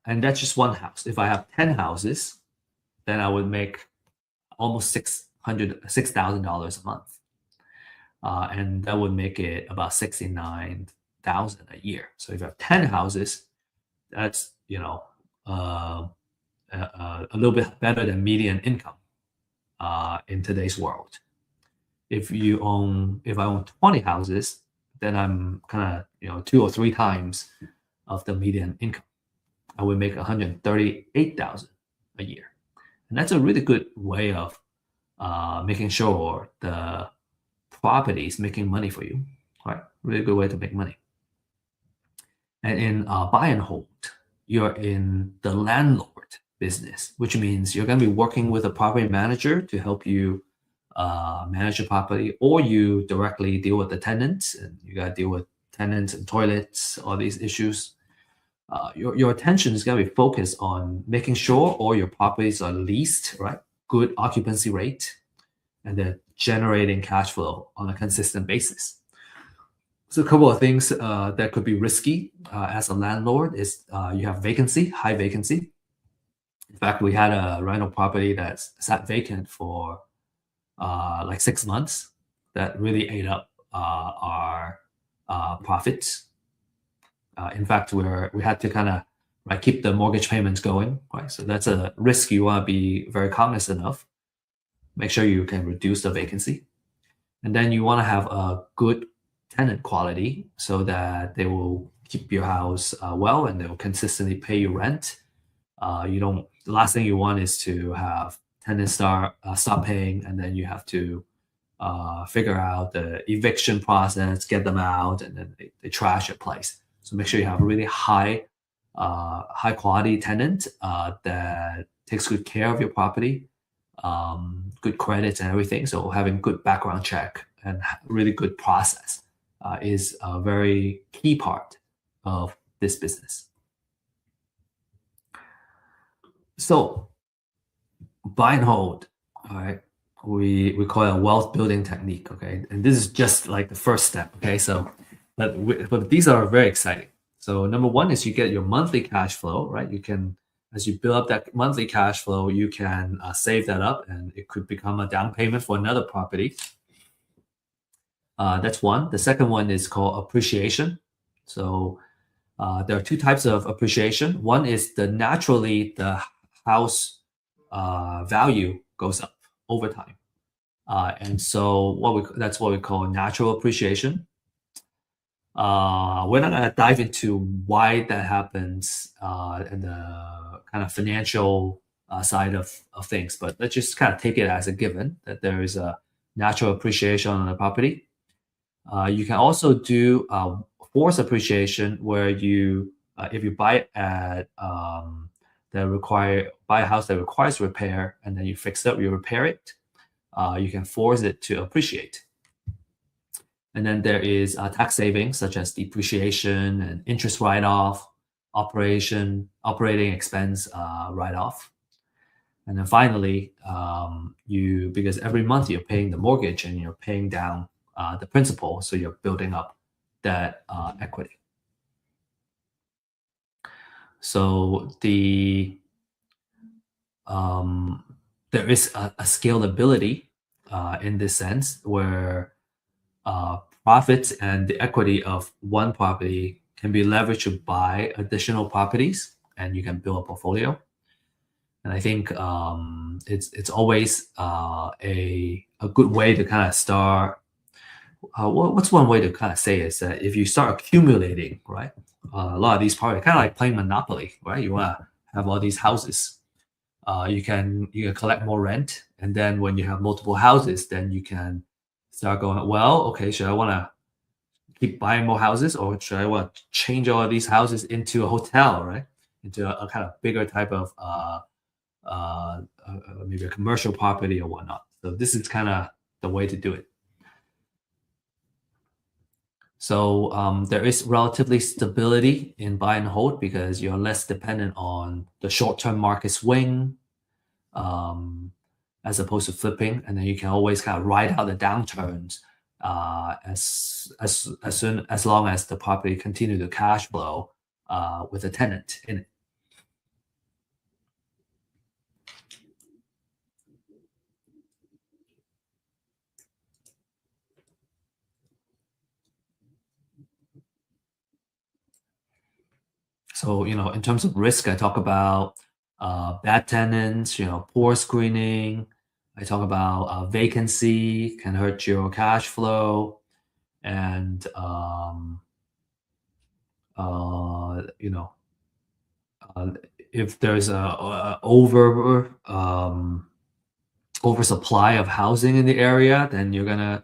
and that's just one house. If I have 10 houses, then I would make almost $6,000 a month. And that would make it about 69,000 a year. So if you have 10 houses, that's, a little bit better than median income in today's world. If I own 20 houses, then I'm kind of 2 or 3 times of the median income. I would make 138,000 a year, and that's a really good way of making sure the property is making money for you. Right, really good way to make money. And in buy and hold, you're in the landlord business, which means you're going to be working with a property manager to help you manage your property, or you directly deal with the tenants, and you got to deal with tenants and toilets, all these issues. Your attention is going to be focused on making sure all your properties are leased, right? Good occupancy rate, and then generating cash flow on a consistent basis. So a couple of things that could be risky as a landlord is you have vacancy, high vacancy. In fact, we had a rental property that sat vacant for like 6 months. That really ate up our profits. In fact, we had to kind of keep the mortgage payments going, right? So that's a risk you want to be very cognizant of. Make sure you can reduce the vacancy, and then you want to have a good tenant quality so that they will keep your house well, and they will consistently pay you rent. You don't. The last thing you want is to have tenants stop paying, and then you have to figure out the eviction process, get them out, and then they trash your place. So make sure you have a really high quality tenant that takes good care of your property, good credits and everything. So having good background check and really good process is a very key part of this business. So buy and hold, all right. We call it a wealth building technique, okay? And this is just like the first step, okay? So, but these are very exciting. So number one is you get your monthly cash flow, right? You can, as you build up that monthly cash flow, you can save that up, and it could become a down payment for another property. That's one. The second one is called appreciation. So there are two types of appreciation. One is naturally the house value goes up over time. And so that's what we call natural appreciation. We're not going to dive into why that happens and the kind of financial side of things, but let's just kind of take it as a given that there is a natural appreciation on the property. You can also do forced appreciation, where you, if you buy at buy a house that requires repair, and then you fix it, you repair it, you can force it to appreciate. And then there is tax savings such as depreciation and interest write-off, operating expense write-off. And then finally, because every month you're paying the mortgage and you're paying down the principal, so you're building up that equity. So there is a scalability in this sense, where profits and the equity of one property can be leveraged to buy additional properties, and you can build a portfolio. And I think it's always a good way to kind of start. What's one way to kind of say is that if you start accumulating, right, a lot of these properties, kind of like playing Monopoly, right? You want to have all these houses. You can collect more rent, and then when you have multiple houses, then you can start going, well, okay, should I want to keep buying more houses, or should I want to change all of these houses into a hotel, right? Into a kind of bigger type of maybe a commercial property or whatnot. So this is kind of the way to do it. So there is relatively stability in buy and hold because you're less dependent on the short-term market swing, as opposed to flipping, and then you can always kind of ride out the downturns as long as the property continue to cash flow with a tenant in it. So, in terms of risk, I talk about bad tenants, poor screening. I talk about vacancy can hurt your cash flow, and if there's a oversupply of housing in the area, then you're gonna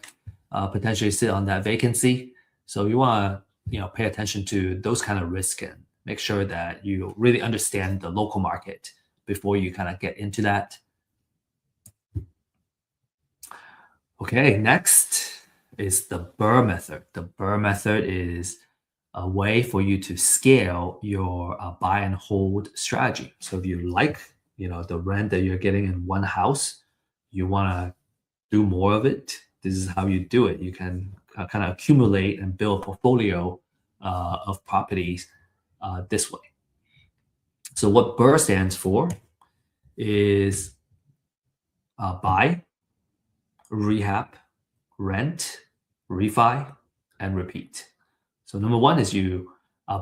potentially sit on that vacancy. So you want to pay attention to those kind of risk and make sure that you really understand the local market before you kind of get into that. Okay, next is the Burr method. The Burr method is a way for you to scale your buy and hold strategy. So if you like, the rent that you're getting in one house, you want to do more of it. This is how you do it. You can kind of accumulate and build a portfolio of properties this way. So what Burr stands for is buy, rehab, rent, refi, and repeat. So number one is you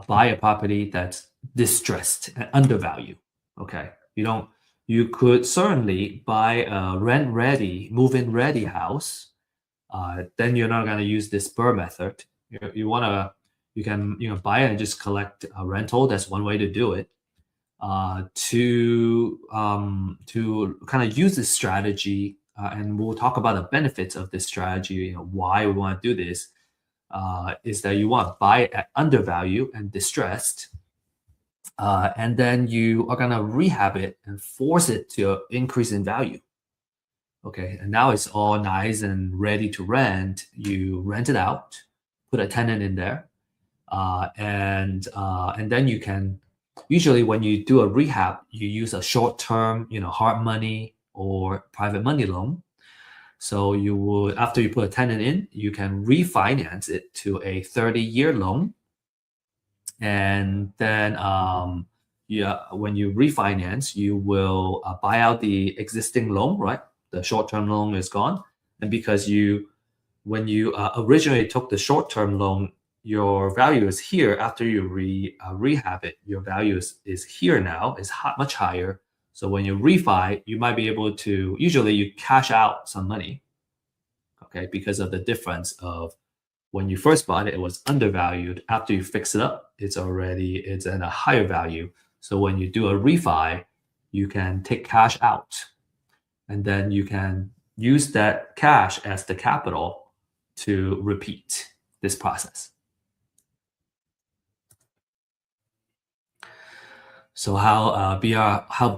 buy a property that's distressed and undervalued. Okay, you could certainly buy a rent ready, move in ready house. Then you're not going to use this Burr method. You can buy it and just collect a rental. That's one way to do it. To kind of use this strategy, and we'll talk about the benefits of this strategy. Why we want to do this is that you want to buy it at undervalue and distressed, and then you are gonna rehab it and force it to increase in value. Okay, and now it's all nice and ready to rent. You rent it out, put a tenant in there, and then you can. Usually, when you do a rehab, you use a short-term, hard money or private money loan. So you would, after you put a tenant in, you can refinance it to a 30-year loan. And then yeah, when you refinance, you will buy out the existing loan, right? The short-term loan is gone. And because when you originally took the short-term loan, your value is here. After you rehab it, your value is here now, is much higher. So when you refi, you might be able to, usually you cash out some money, okay, because of the difference of when you first bought it, it was undervalued. After you fix it up, it's at a higher value. So when you do a refi, you can take cash out, and then you can use that cash as the capital to repeat this process. So how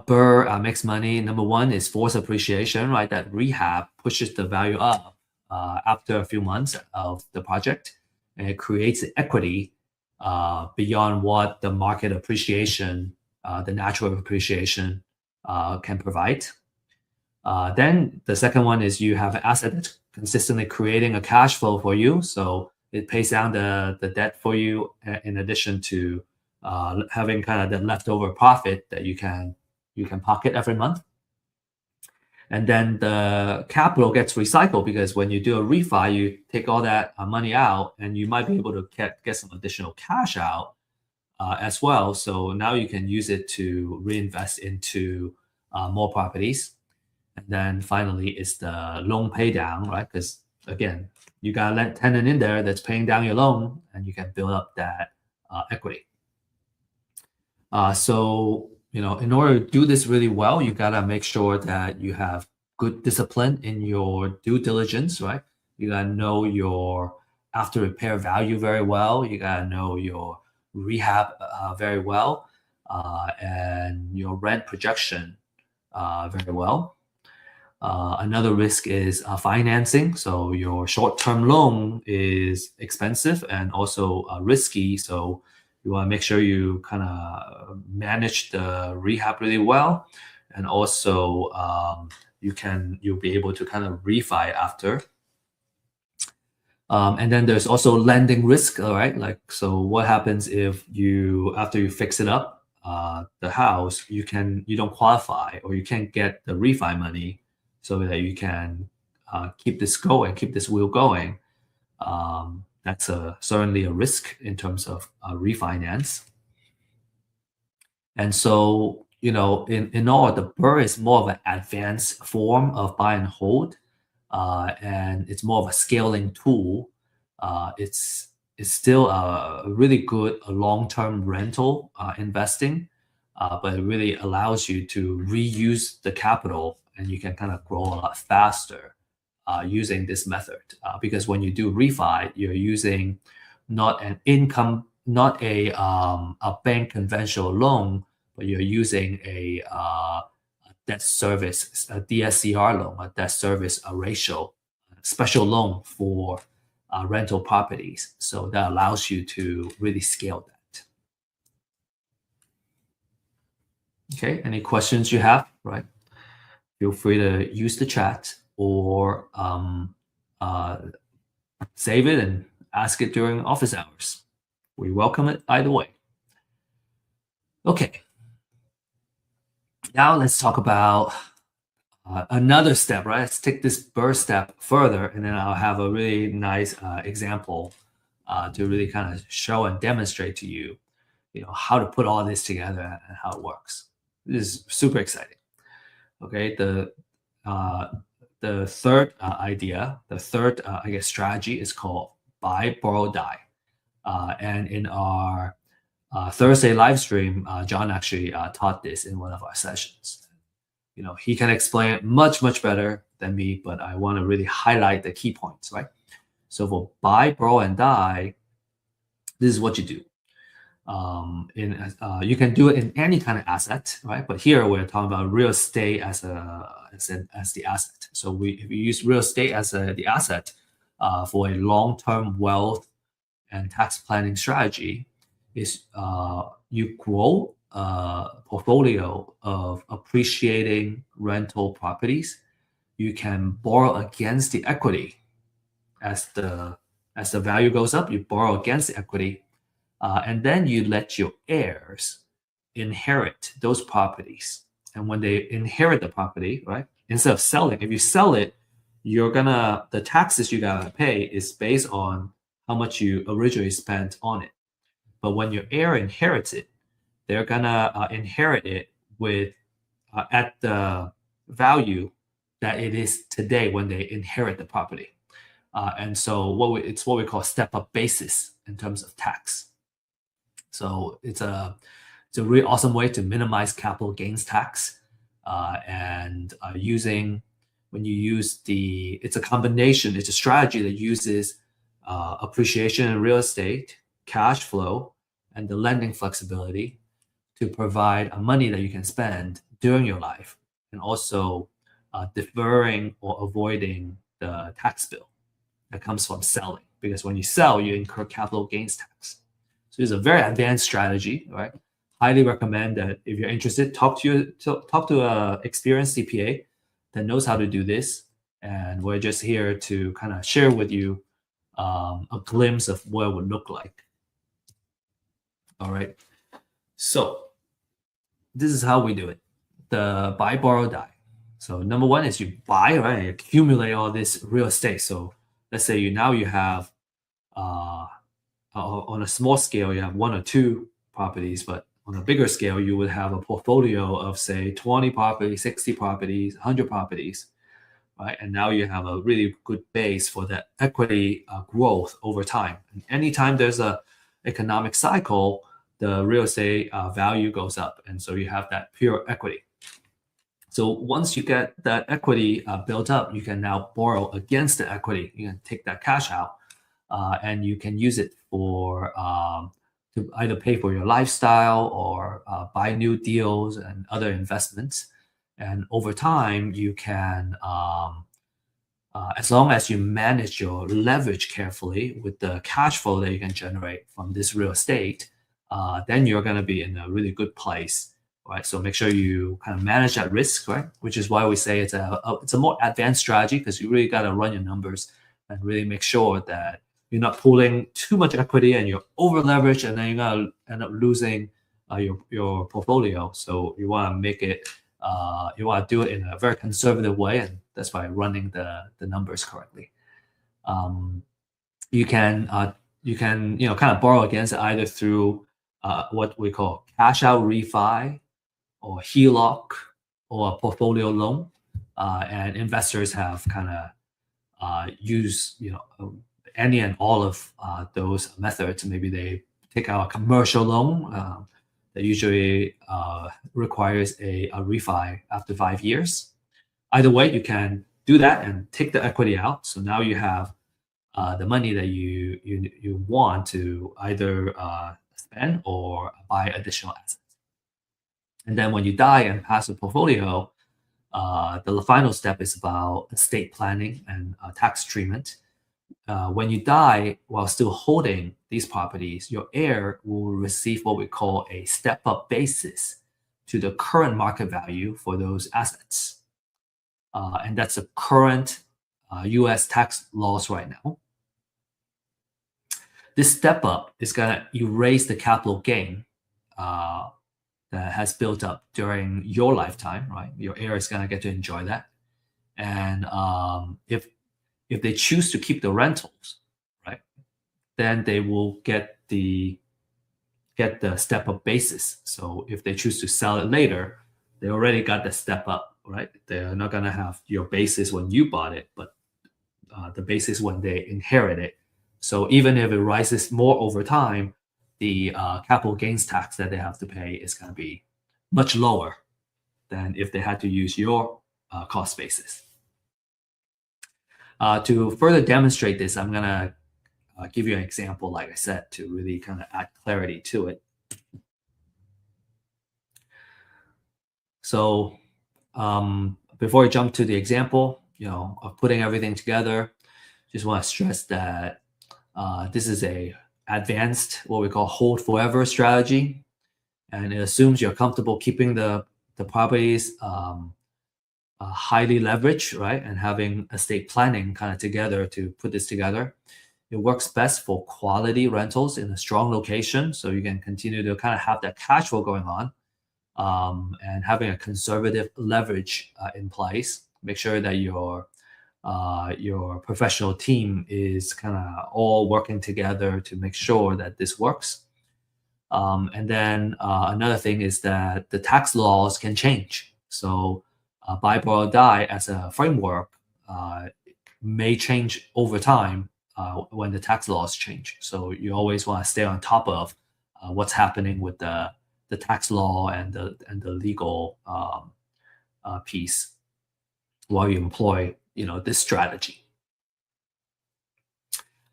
Burr makes money? Number one is force appreciation, right? That rehab pushes the value up after a few months of the project, and it creates equity beyond what the market appreciation, the natural appreciation can provide. Then the second one is you have an asset that's consistently creating a cash flow for you, so it pays down the debt for you in addition to having kind of the leftover profit that you can pocket every month. And then the capital gets recycled because when you do a refi, you take all that money out, and you might be able to get some additional cash out as well. So now you can use it to reinvest into more properties. And then finally, it's the loan pay down, right? Because again, you got a tenant in there that's paying down your loan, and you can build up that equity. So, in order to do this really well, you gotta make sure that you have good discipline in your due diligence, right? You gotta know your after repair value very well. You gotta know your rehab very well, and your rent projection very well. Another risk is financing. So your short-term loan is expensive and also risky. So you want to make sure you kind of manage the rehab really well, and also you'll be able to kind of refi after. And then there's also lending risk, all right? Like, so what happens if after you fix it up, the house, you don't qualify or you can't get the refi money so that you can keep this wheel going. That's certainly a risk in terms of refinance. And so, in all, the Burr is more of an advanced form of buy and hold, and it's more of a scaling tool. It's still a really good long-term rental investing, but it really allows you to reuse the capital, and you can kind of grow a lot faster using this method. Because when you do refi, you're using not an income, not a bank conventional loan, but you're using a debt service, a DSCR loan, a debt service ratio special loan for rental properties. So that allows you to really scale that. Okay, any questions you have, right? Feel free to use the chat or save it and ask it during office hours. We welcome it either way. Okay. Now let's talk about another step, right? Let's take this burst step further, and then I'll have a really nice example to really kind of show and demonstrate to you, how to put all this together and how it works. This is super exciting. Okay, the third idea, the third I guess strategy is called buy, borrow, die. And in our Thursday live stream, John actually taught this in one of our sessions. He can explain it much, much better than me, but I want to really highlight the key points, right? So for buy, borrow, and die, this is what you do. You can do it in any kind of asset, right? But here we're talking about real estate as the asset. So if we use real estate as the asset for a long-term wealth and tax planning strategy, is you grow a portfolio of appreciating rental properties. You can borrow against the equity as the value goes up. You borrow against the equity. And then you let your heirs inherit those properties. And when they inherit the property, right, instead of selling, if you sell it, the taxes you gotta pay is based on how much you originally spent on it. But when your heir inherits it, they're gonna inherit it with at the value that it is today when they inherit the property. And so it's what we call step-up basis in terms of tax. So it's a really awesome way to minimize capital gains tax, and when you use it's a combination. It's a strategy that uses appreciation in real estate, cash flow, and the lending flexibility to provide money that you can spend during your life, and also deferring or avoiding the tax bill that comes from selling. Because when you sell, you incur capital gains tax. So it's a very advanced strategy, right? Highly recommend that if you're interested, talk to an experienced CPA that knows how to do this. And we're just here to kind of share with you a glimpse of what it would look like. All right. So this is how we do it. The buy, borrow, die. So number one is you buy, right? You accumulate all this real estate. So let's say you have on a small scale, you have one or two properties, but on a bigger scale, you would have a portfolio of say 20 properties, 60 properties, 100 properties, right? And now you have a really good base for that equity growth over time. And anytime there's a economic cycle, the real estate value goes up. And so you have that pure equity. So once you get that equity built up, you can now borrow against the equity. You can take that cash out and you can use it to either pay for your lifestyle or buy new deals and other investments. And over time, you can, as long as you manage your leverage carefully with the cash flow that you can generate from this real estate, then you're going to be in a really good place, right? So make sure you kind of manage that risk, right? Which is why we say it's a more advanced strategy, because you really got to run your numbers and really make sure that you're not pulling too much equity and you're over leveraged, and then you're going to end up losing your portfolio. So you want to make it, you want to do it in a very conservative way, and that's by running the numbers correctly. You can kind of borrow against it either through what we call cash out refi, or HELOC, or a portfolio loan, and investors have kind of used any and all of those methods. Maybe they take out a commercial loan that usually requires a refi after 5 years. Either way, you can do that and take the equity out. So now you have the money that you want to either spend or buy additional assets. And then when you die and pass the portfolio, The final step is about estate planning and tax treatment. When you die while still holding these properties, your heir will receive what we call a step-up basis to the current market value for those assets. And that's the current US tax laws right now. This step up is going to erase the capital gain that has built up during your lifetime, right? Your heir is going to get to enjoy that. And if they choose to keep the rentals, right, then they will get the step up basis. So if they choose to sell it later, they already got the step up, right? They're not going to have your basis when you bought it, but the basis when they inherit it. So even if it rises more over time, the capital gains tax that they have to pay is going to be much lower than if they had to use your cost basis. To further demonstrate this, I'm going to give you an example, like I said, to really kind of add clarity to it. So before I jump to the example, of putting everything together, just want to stress that this is a advanced, what we call hold forever strategy, and it assumes you're comfortable keeping the properties highly leveraged, right, and having estate planning kind of together to put this together. It works best for quality rentals in a strong location, so you can continue to kind of have that cash flow going on, and having a conservative leverage in place. Make sure that your professional team is kind of all working together to make sure that this works. And then another thing is that the tax laws can change. So buy, borrow, die as a framework may change over time when the tax laws change. So you always want to stay on top of what's happening with the tax law and the legal piece while you employ this strategy.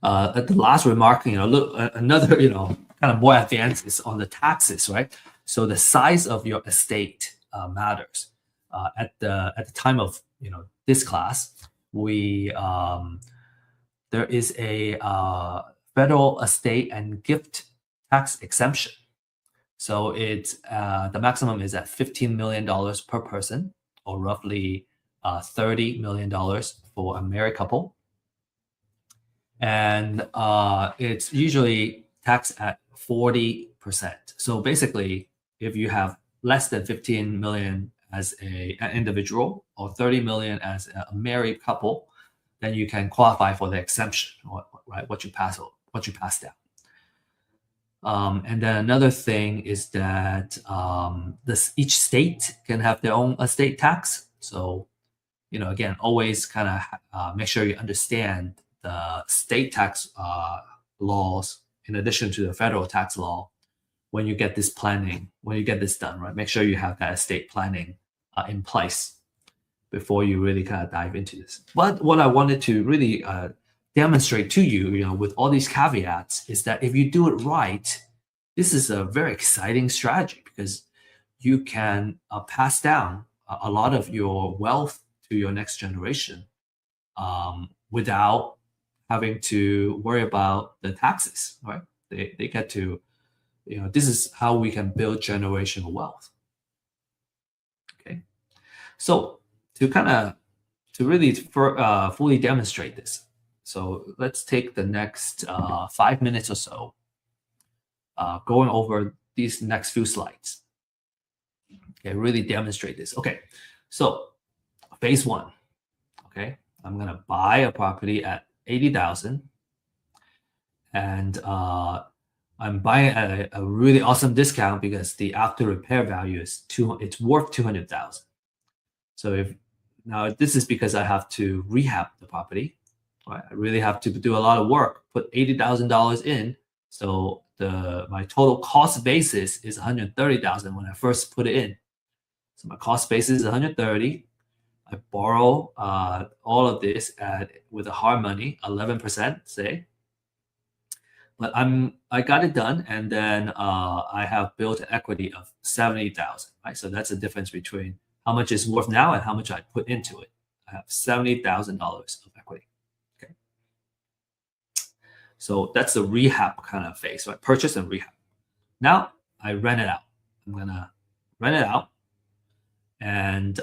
The last remark, another kind of more advanced is on the taxes, right? So the size of your estate matters. At the time of this class, there is a federal estate and gift tax exemption. So it's the maximum is at $15 million per person, or roughly $30 million for a married couple. And it's usually taxed at 40%. So basically, if you have less than 15 million as an individual or 30 million as a married couple, then you can qualify for the exemption, right? What you pass down. And then another thing is that each state can have their own estate tax. So, again, always kind of make sure you understand the state tax laws in addition to the federal tax law when you get this planning, when you get this done, right? Make sure you have that estate planning in place before you really kind of dive into this. But what I wanted to really demonstrate to you, with all these caveats, is that if you do it right, this is a very exciting strategy because you can pass down a lot of your wealth to your next generation without having to worry about the taxes, right? They get to, this is how we can build generational wealth. Okay, so to really fully demonstrate this, so let's take the next 5 minutes or so going over these next few slides. Okay, really demonstrate this. Okay, so phase one. Okay, I'm gonna buy a property at 80,000, and I'm buying at a really awesome discount because the after repair value is it's worth 200,000. So now this is because I have to rehab the property, right? I really have to do a lot of work, put $80,000 in. So my total cost basis is 130,000 when I first put it in. So my cost basis is 130. I borrow all of this with a hard money, 11%, say. But I got it done, and then I have built an equity of 70,000, right? So that's the difference between how much it's worth now and how much I put into it. I have $70,000 of equity. Okay. So that's the rehab kind of phase, right? Purchase and rehab. Now I rent it out. I'm gonna rent it out, and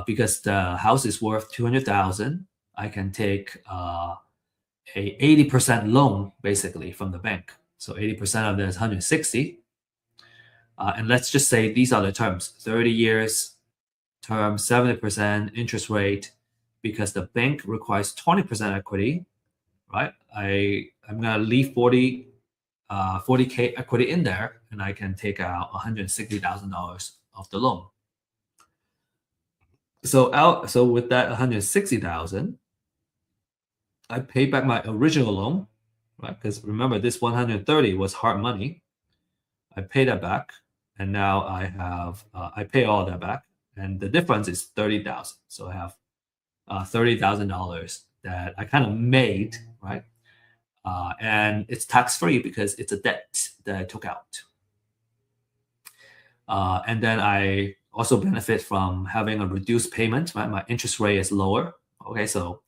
because the house is worth 200,000, I can take a 80% loan basically from the bank. So 80% of that is 160. And let's just say these are the terms: 30 years term, 70% interest rate, because the bank requires 20% equity, right? I'm gonna leave 40K equity in there, and I can take out $160,000 of the loan. So with that 160,000, I pay back my original loan, right? Because remember, this 130 was hard money. I pay that back, and now I pay all that back, and the difference is 30,000. So I have $30,000 that I kind of made, right? And it's tax free because it's a debt that I took out. And then I also benefit from having a reduced payment, right? My interest rate is lower. Okay, so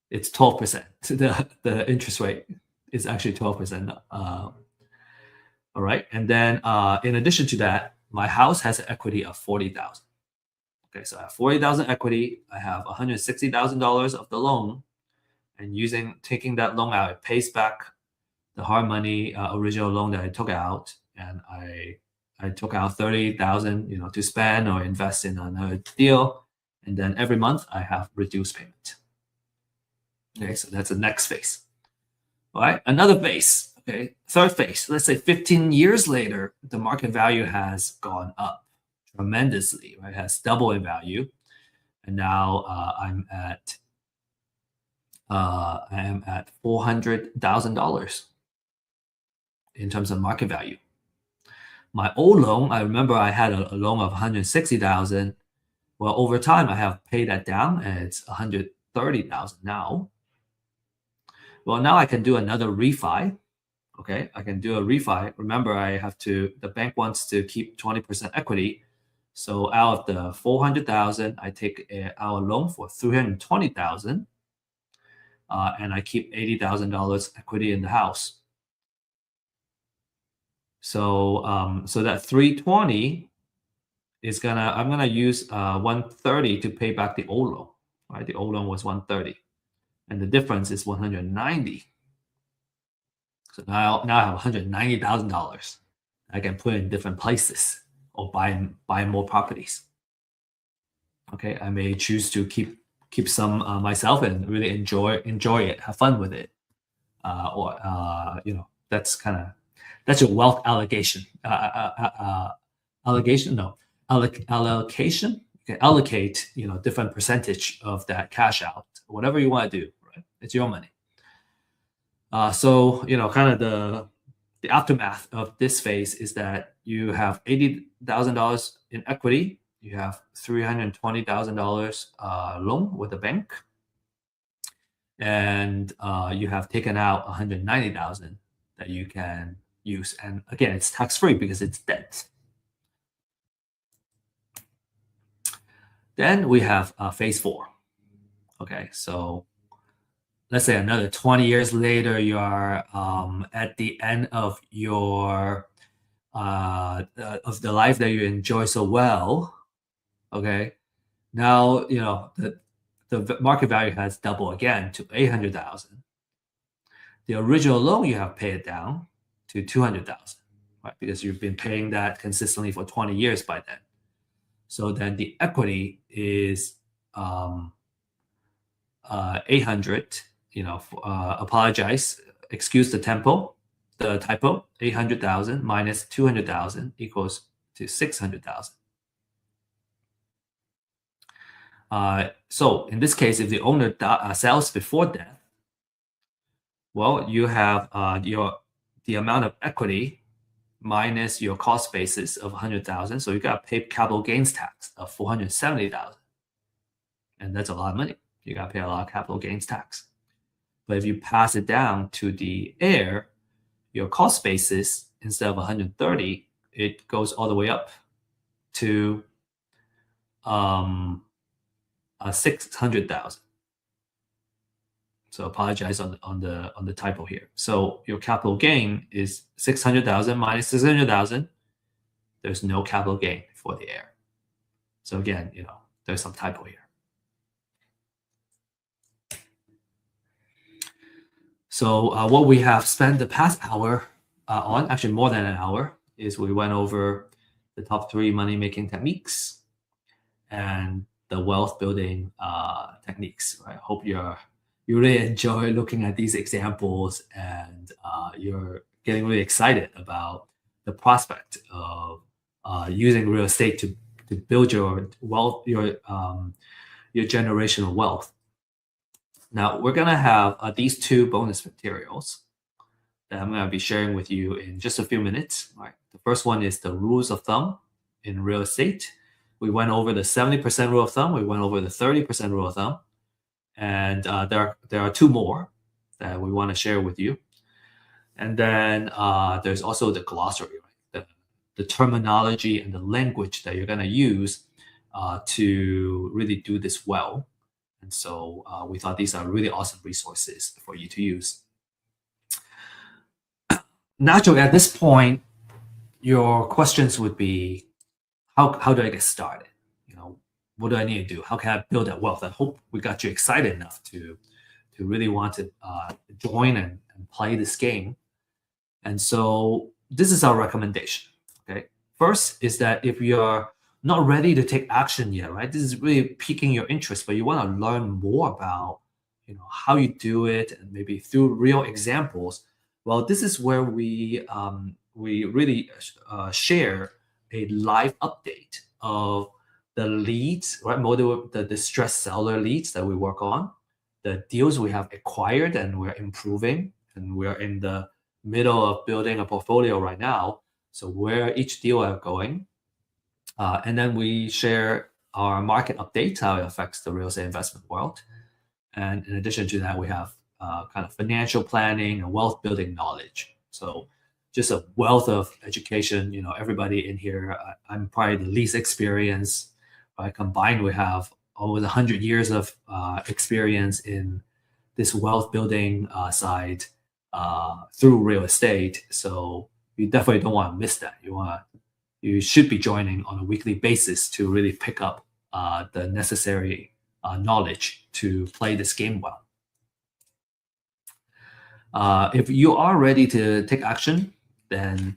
it's 12%. The interest rate is actually 12%. All right, and then in addition to that, my house has an equity of 40,000. Okay, so I have 40,000 equity. I have $160,000 of the loan, and taking that loan out, it pays back the hard money original loan that I took out, and I took out 30,000, to spend or invest in another deal, and then every month I have reduced payment. Okay, so that's the next phase. All right, another phase. Okay, third phase. Let's say 15 years later, the market value has gone up tremendously. Right, it has doubled in value, and now I am at $400,000 in terms of market value. My old loan, I remember I had a loan of 160,000. Well, over time, I have paid that down, and it's 130,000 now. Well, now I can do another refi. Okay, I can do a refi. Remember, the bank wants to keep 20% equity. So out of the 400,000, I take our loan for 320,000, and I keep $80,000 equity in the house. So so that 320 I'm gonna use 130 to pay back the old loan. Right, the old loan was 130, and the difference is 190. So now I have $190,000 I can put in different places or buy more properties. Okay, I may choose to keep some myself and really enjoy it, have fun with it, or that's your wealth allocation. Allocation, no, allocation. You can allocate different percentage of that cash out, whatever you want to do. Right, it's your money. So kind of the aftermath of this phase is that you have $80,000 in equity, you have $320,000 loan with the bank, and you have taken out $190,000 that you can use. And again, it's tax free because it's debt. Then we have phase 4. Okay, so let's say another 20 years later, you are at the end of your of the life that you enjoy so well. Okay, now the market value has doubled again to 800,000. The original loan you have paid down to 200,000, right? Because you've been paying that consistently for 20 years by then. So then the equity is 800. Apologize, excuse the typo. 800,000 minus 200,000 equals to 600,000. So in this case, if the owner sells before death, well, you have the amount of equity minus your cost basis of 100,000. So you got to pay capital gains tax of 470,000, and that's a lot of money. You got to pay a lot of capital gains tax. But if you pass it down to the heir, your cost basis, instead of 130, it goes all the way up to 600,000. So apologize on the typo here. So your capital gain is 600,000 minus 600,000. There's no capital gain for the heir. So again, there's some typo here. So what we have spent the past hour on, actually more than an hour, is we went over the top 3 money-making techniques and the wealth building techniques. I hope you really enjoy looking at these examples, and you're getting really excited about the prospect of using real estate to build your wealth, your generational wealth. Now we're gonna have these 2 bonus materials that I'm gonna be sharing with you in just a few minutes. Right. The first one is the rules of thumb in real estate. We went over the 70% rule of thumb. We went over the 30% rule of thumb, and there are 2 more that we want to share with you. And then there's also the glossary, right? The terminology and the language that you're going to use to really do this well. And so we thought these are really awesome resources for you to use. Naturally, at this point, your questions would be, how do I get started? What do I need to do? How can I build that wealth? I hope we got you excited enough to really want to join and play this game. And so this is our recommendation. Okay. First is that if you're not ready to take action yet, right? This is really piquing your interest, but you want to learn more about, how you do it, and maybe through real examples. Well, this is where we really share a live update of the leads, right? The distressed seller leads that we work on, the deals we have acquired and we're improving, and we're in the middle of building a portfolio right now. So where each deal are going, and then we share our market updates, how it affects the real estate investment world. And in addition to that, we have kind of financial planning and wealth building knowledge. So just a wealth of education. Everybody in here, I'm probably the least experienced. Right? Combined, we have almost 100 years of experience in this wealth building side through real estate. So you definitely don't want to miss that. You should be joining on a weekly basis to really pick up the necessary knowledge to play this game well. If you are ready to take action, then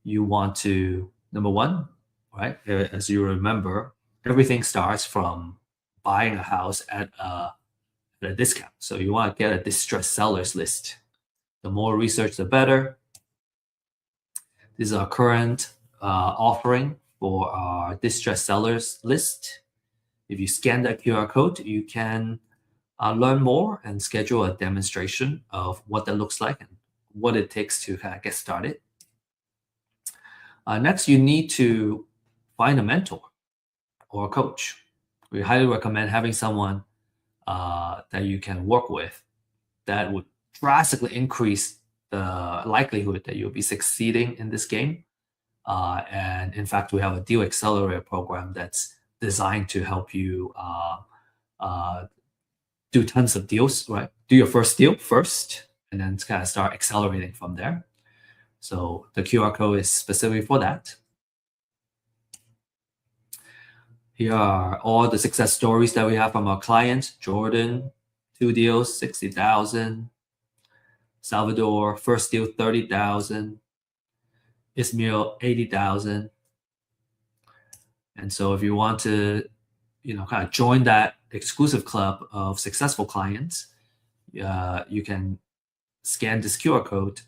you want to, number one, right? As you remember, everything starts from buying a house at a discount. So you want to get a distressed sellers list. The more research, the better. This is our current offering for our distressed sellers list. If you scan that QR code, you can learn more and schedule a demonstration of what that looks like and what it takes to kind of get started. Next, you need to find a mentor or a coach. We highly recommend having someone that you can work with that would drastically increase the likelihood that you'll be succeeding in this game. And in fact, we have a deal accelerator program that's designed to help you do tons of deals, right? Do your first deal first, and then kind of start accelerating from there. So the QR code is specifically for that. Here are all the success stories that we have from our clients. Jordan, 2 deals, 60,000. Salvador, first deal, 30,000. Ismail, 80,000. And so if you want to, kind of join that exclusive club of successful clients, you can scan this QR code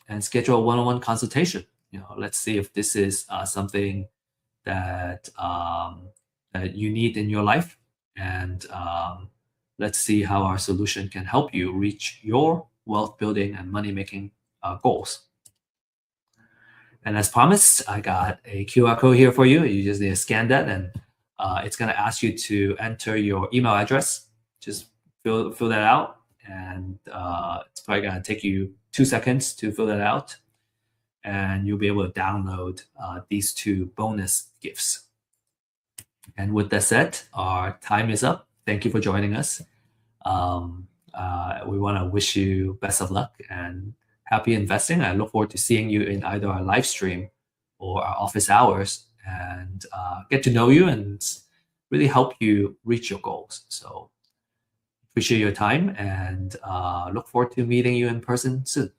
and schedule a one-on-one consultation. Let's see if this is something that that you need in your life, and let's see how our solution can help you reach your wealth building and money making goals. And as promised, I got a QR code here for you. You just need to scan that, and it's going to ask you to enter your email address. Just fill that out, and it's probably going to take you 2 seconds to fill that out, and you'll be able to download these 2 bonus gifts. And with that said, our time is up. Thank you for joining us. We want to wish you best of luck and happy investing. I look forward to seeing you in either our live stream or our office hours and get to know you and really help you reach your goals. So appreciate your time and look forward to meeting you in person soon.